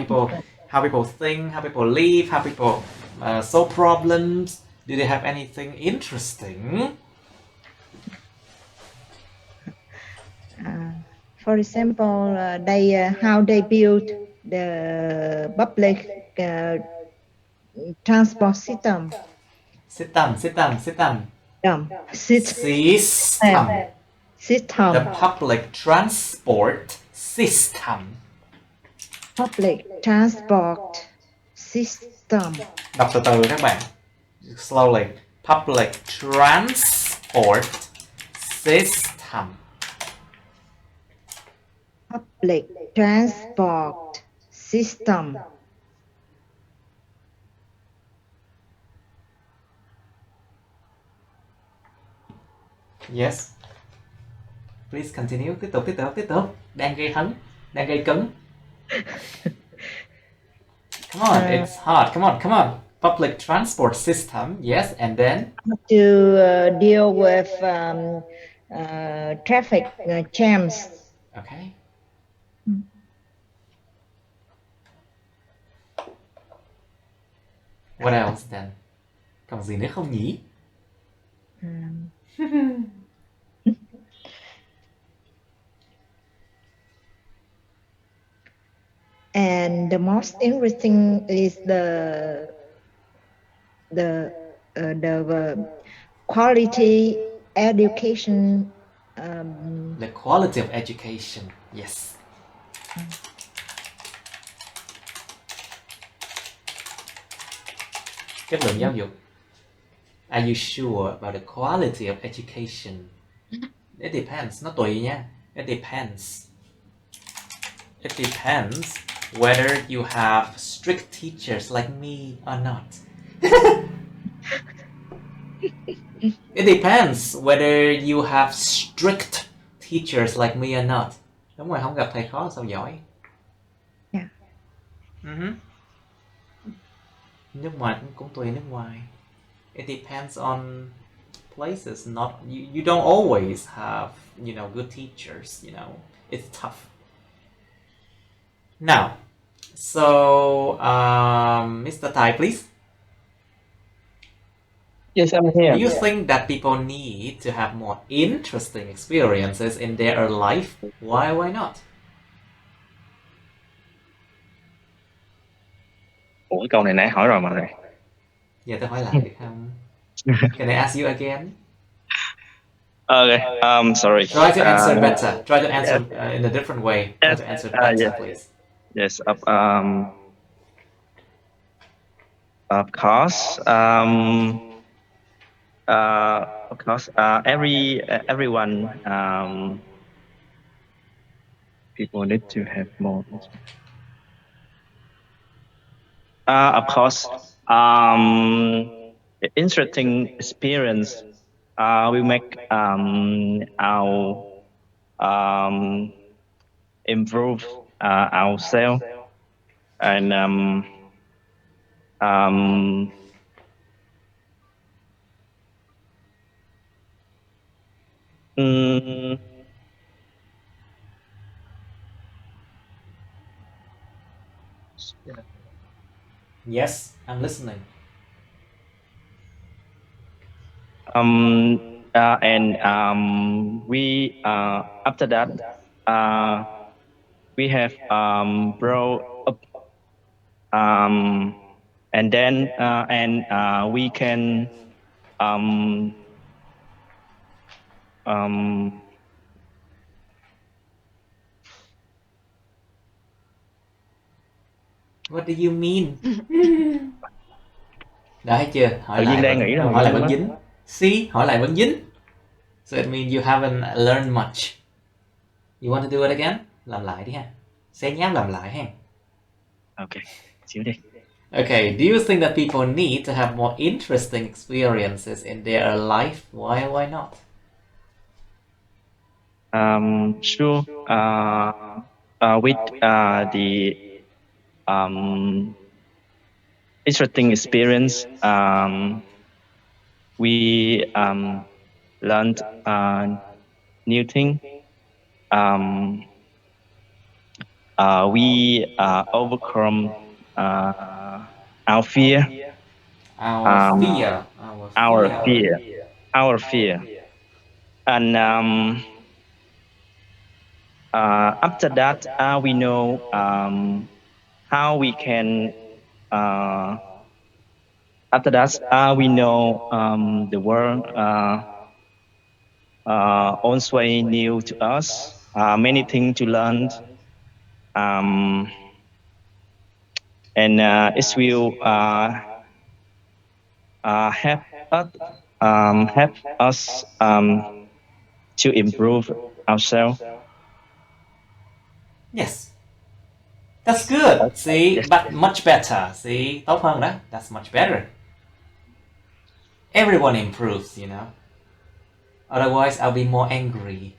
people think, how people live, how people solve problems. Do they have anything interesting? For example, how they build the public transport system. System. The public transport system. Public transport system. Đọc từ từ các bạn. Slowly. Public transport system. Public transport system. Yes. Please continue. Tiếp tục. Đang gây hấn. Đang gây cứng. Come on, it's hard. Come on. Public transport system. Yes, and then? To deal with traffic jams. Okay. What else then? Còn gì nữa không nhỉ? And the most interesting is the quality education. The quality of education, yes. Chất lượng giáo dục. Are you sure about the quality of education? It depends, nó tùy nha. It depends. It depends whether you have strict teachers like me or not. It depends whether you have strict teachers like me or not. Đúng rồi, không gặp thầy khó sao giỏi. Yeah. Nước ngoài cũng tùy nước ngoài. It depends on places. Not you don't always have, good teachers, It's tough. Now, so Mr. Tai, please. Yes, I'm here. Do you think that people need to have more interesting experiences in their life? Why not? Ủa, câu này nãy hỏi rồi mà này. Giờ tôi hỏi lại được không? Can I ask you again? Okay, sorry. Try to answer better. Try to answer in a different way. Try to answer better, please. Yes, of course. Of course, everyone, people need to have more. Of course, interesting experience will make our improve ourselves, and Yes, I'm listening. We after that we have brought up, and then we can What do you mean? Đó, thấy chưa? Hỏi tự nhiên đang nghĩ là hỏi lại vẫn dính. See, hỏi lại vẫn dính. So it means you haven't learned much. You want to do it again? Làm lại đi ha. Xé nháp làm lại ha. Okay, xíu đi. Okay, do you think that people need to have more interesting experiences in their life? Why not? Sure. With the interesting experience, we learned new thing. We overcome our fear. Our fear. And after that, we know how we can. After that, we know the world also new to us. Many things to learn, and it will help us to improve ourselves. Yes. That's good. See, yes. But much better. See, tốt hơn đó. That's much better. Everyone improves, you know. Otherwise, I'll be more angry.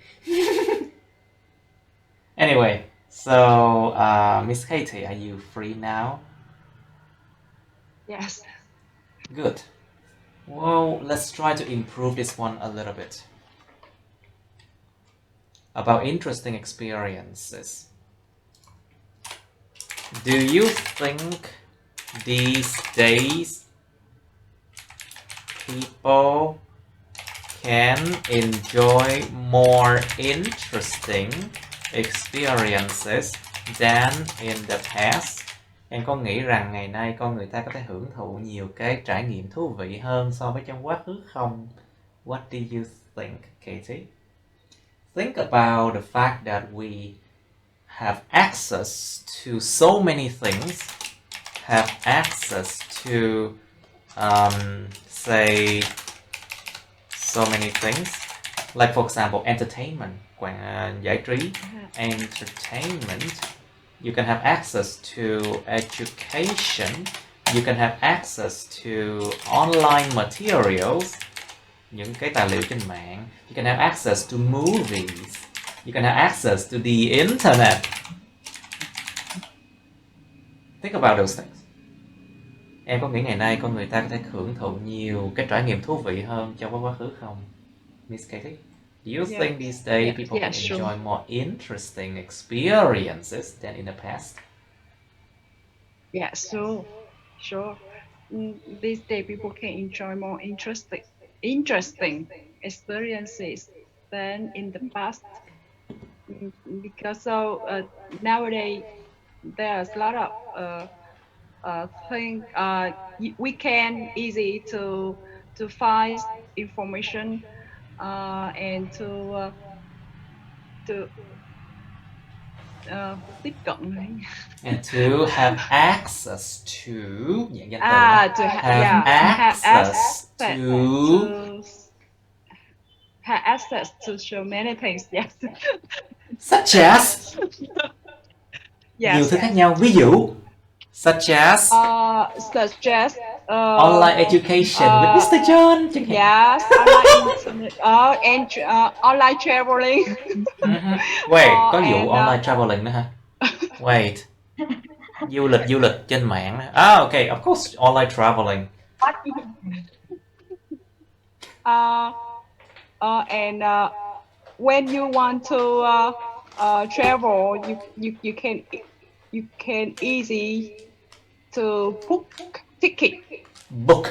Anyway, so Miss Katie, are you free now? Yes. Good. Well, let's try to improve this one a little bit. About interesting experiences. Do you think these days people can enjoy more interesting experiences than in the past? Em có nghĩ rằng ngày nay con người ta có thể hưởng thụ nhiều cái trải nghiệm thú vị hơn so với trong quá khứ không? What do you think, Katie? Think about the fact that we have access to so many things, have access to, say, so many things. Like, for example, entertainment, giải trí, entertainment. You can have access to education. You can have access to online materials, những cái tài liệu trên mạng. You can have access to movies. You can have access to the internet. Think about those things. Em có nghĩ ngày nay con người ta có thể hưởng thụ nhiều cái trải nghiệm thú vị hơn trong quá khứ không? Miss Katie? Do you think these days people can enjoy more interesting experiences than in the past? Yeah, sure. These days people can enjoy more interesting experiences than in the past. Because nowadays there's a lot of things. We can easy to find information and to tiếp cận. And to have access to have access to so many things. Yes. Such as nhiều thứ khác nhau. Ví dụ such as online education with Mr. John. Yes, online traveling. Wait, có vụ online traveling nữa hả? Wait. Du lịch trên mạng. Ah, okay, of course, online traveling. And when you want to travel, you can easy to book ticket. Book.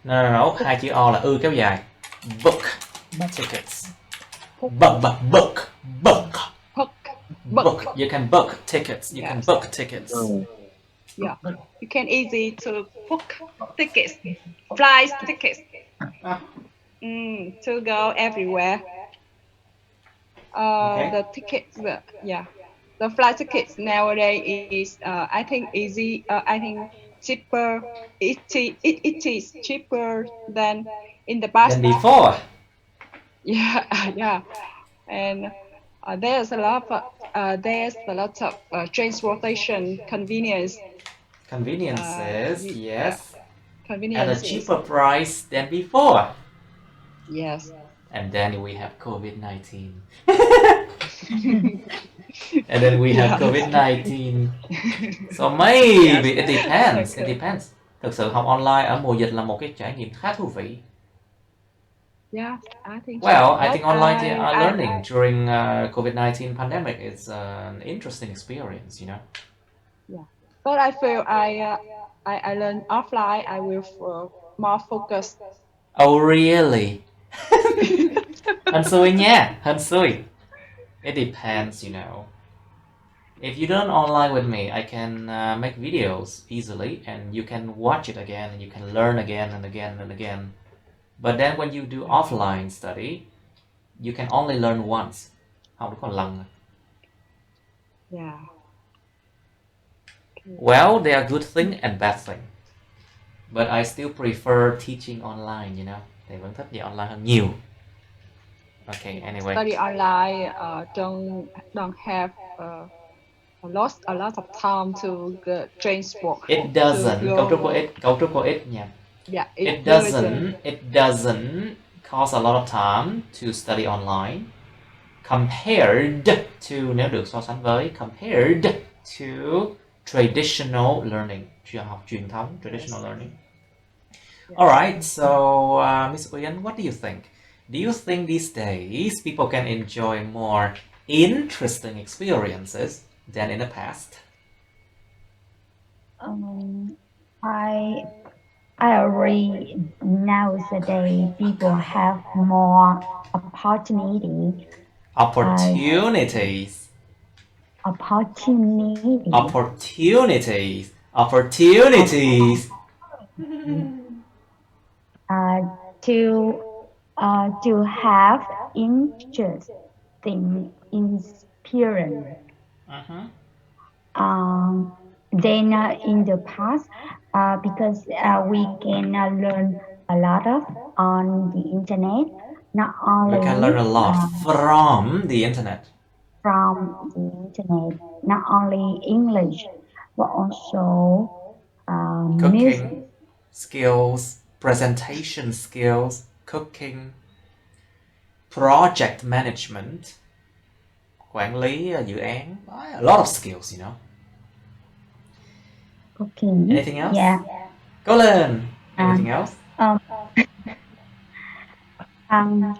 No, hai chữ O là ư kéo dài. Book tickets. Book. You can book tickets. You can book tickets. Yeah, you can easy to book tickets, flight tickets, to go everywhere. The tickets, the flight tickets nowadays is I think easy. I think cheaper. It is cheaper than in the past. Than before. Yeah, and there's a lot of transportation convenience. Conveniences, yes. Conveniences. At a cheaper price than before. Yes. And then we have COVID-19. And then we have COVID-19. So maybe it depends. It depends. Thực sự học online ở mùa dịch là một cái trải nghiệm khá thú vị. Yeah, I think. Well, I think online learning during COVID-19 pandemic is an interesting experience, you know. Yeah, but I feel I learn offline. I will more focus. Oh really? Hên xui nha, hên xui. It depends, you know. If you learn online with me, I can make videos easily, and you can watch it again, and you can learn again and again and again. But then when you do offline study, you can only learn once. Học được một lần. Yeah. Well, there are good thing and bad thing. But I still prefer teaching online, you know. Thầy vẫn thích dạy online hơn nhiều. Okay, anyway. Study online don't have a lot of time to transport. It doesn't. Cấu trúc của it nha. Yeah, it doesn't cost a lot of time to study online compared to, nếu được so sánh với, compared to traditional learning, học truyền thống, traditional learning. Alright, so Ms. Uyen, what do you think? Do you think these days people can enjoy more interesting experiences than in the past? I agree. Nowadays, people have more opportunities. Opportunities. To have interesting experience. Then in the past, because we can learn a lot of on the internet. Not only we can learn a lot from the internet. Not only English, but also cooking music skills, presentation skills, cooking, project management, quản lý dự án, a lot of skills, you know. Cooking. Anything else? Yeah. Go lên. Anything else? And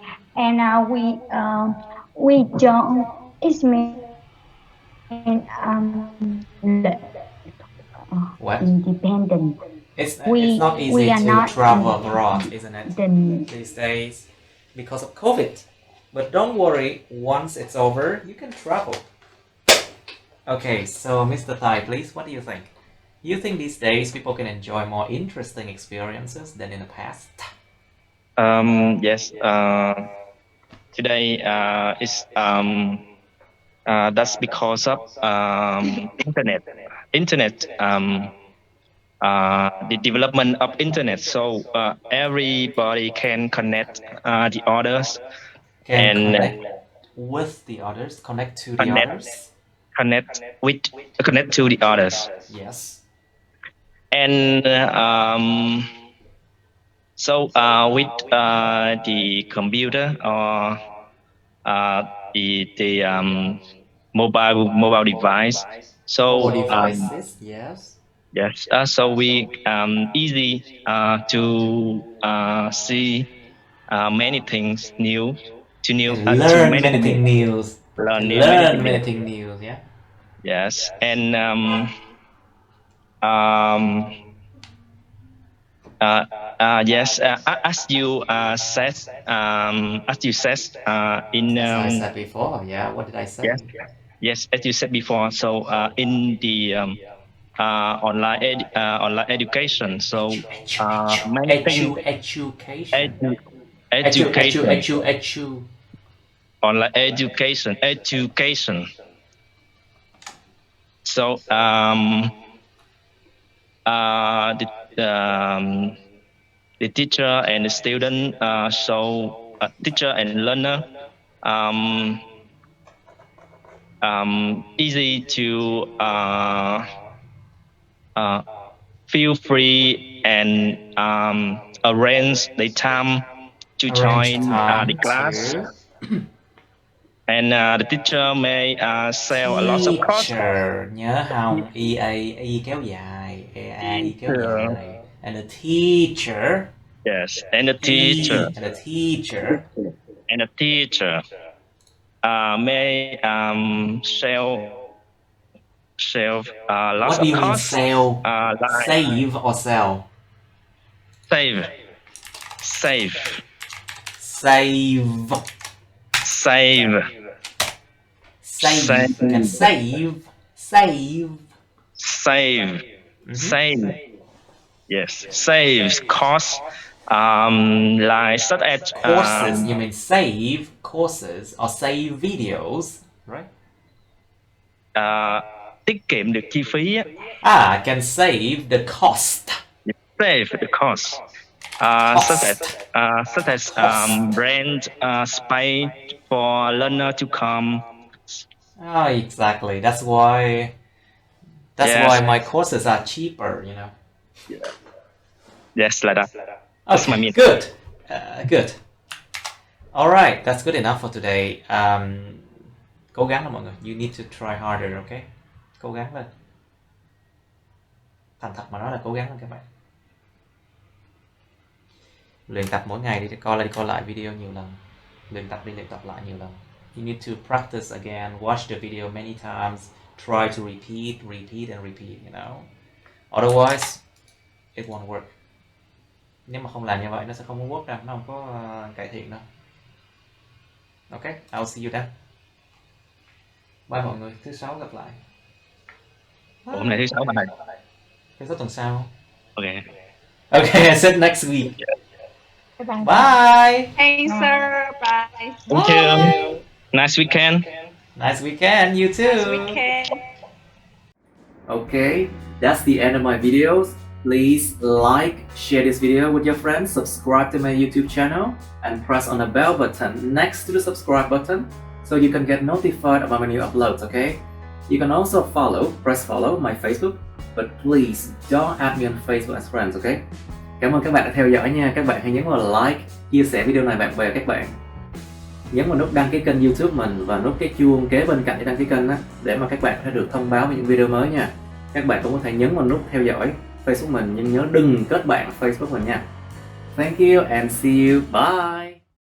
we don't. It's mean what? Independent. It's not easy to travel abroad, isn't it? These days, because of COVID. But don't worry, once it's over, you can travel. Okay, so Mr. Thai, please, what do you think? You think these days people can enjoy more interesting experiences than in the past? Yes. Today is that's because of internet. The development of internet, so everybody can connect the others connect with the others, connect to the others. Connect to the others. Yes. And so with the computer or the mobile device. So Mobile devices, yes. yes, so we easy to see many things new, to Learn many many things, things new. many Learn things many new. things new, yeah. Yes, and um, yes, as you said, in As I said before, yeah. What did I say? yes, yes, as you said before. So in the online education, so many things, Education. education, Edu. online education. So the teacher and the student, teacher and learner, um, easy to feel free and arrange the time to Arrange join the time class. to And the teacher may sell a lot of course. teacher. Nhớ không? E kéo dài, E kéo Teacher, dài. And a teacher. yes, and the teacher, And a teacher. and the teacher may sell lots What do of you mean course. sell? Like Save or sell? save, Save. save. Save. Can save. Save. Save. Yes, saves costs. Like such as Courses. You mean save courses or save videos, right? Tiết kiệm được chi phí. Can save the cost. Save the cost. Such as rent space for learner to come. Exactly. That's why my courses are cheaper, you know. Yes, like that. That's my meaning. Good. Good. All right, that's good enough for today. Cố gắng là mọi người. You need to try harder, okay? Cố gắng lên. Thành thật mà nói là cố gắng lên các bạn. Luyện tập mỗi ngày đi coi lại video nhiều lần. Luyện tập lại nhiều lần. You need to practice again, watch the video many times, try to repeat, you know. Otherwise, it won't work. Nếu mà không làm như vậy, nó sẽ không có work đâu, nó không có cải thiện đâu. Okay, I'll see you then. Bye mọi người, thứ sáu gặp lại. Hôm nay thứ sáu bài. Thứ sáu tuần sau. Okay. Okay, I said next week. Bye. Bye. Thanks, sir. Bye. Thank you. Nice weekend. Nice weekend, you too. Nice weekend. Okay, that's the end of my videos. Please like, share this video with your friends, subscribe to my YouTube channel, and press on the bell button next to the subscribe button so you can get notified about my new uploads, okay? You can also press follow my Facebook, but please don't add me on Facebook as friends, okay? Cảm ơn các bạn đã theo dõi nha. Các bạn hãy nhấn vào like, chia sẻ video này bạn bè các bạn. Nhấn vào nút đăng ký kênh YouTube mình và nút cái chuông kế bên cạnh để đăng ký kênh đó, để mà các bạn sẽ được thông báo về những video mới nha. Các bạn cũng có thể nhấn vào nút theo dõi Facebook mình, nhưng nhớ đừng kết bạn Facebook mình nha. Thank you and see you. Bye.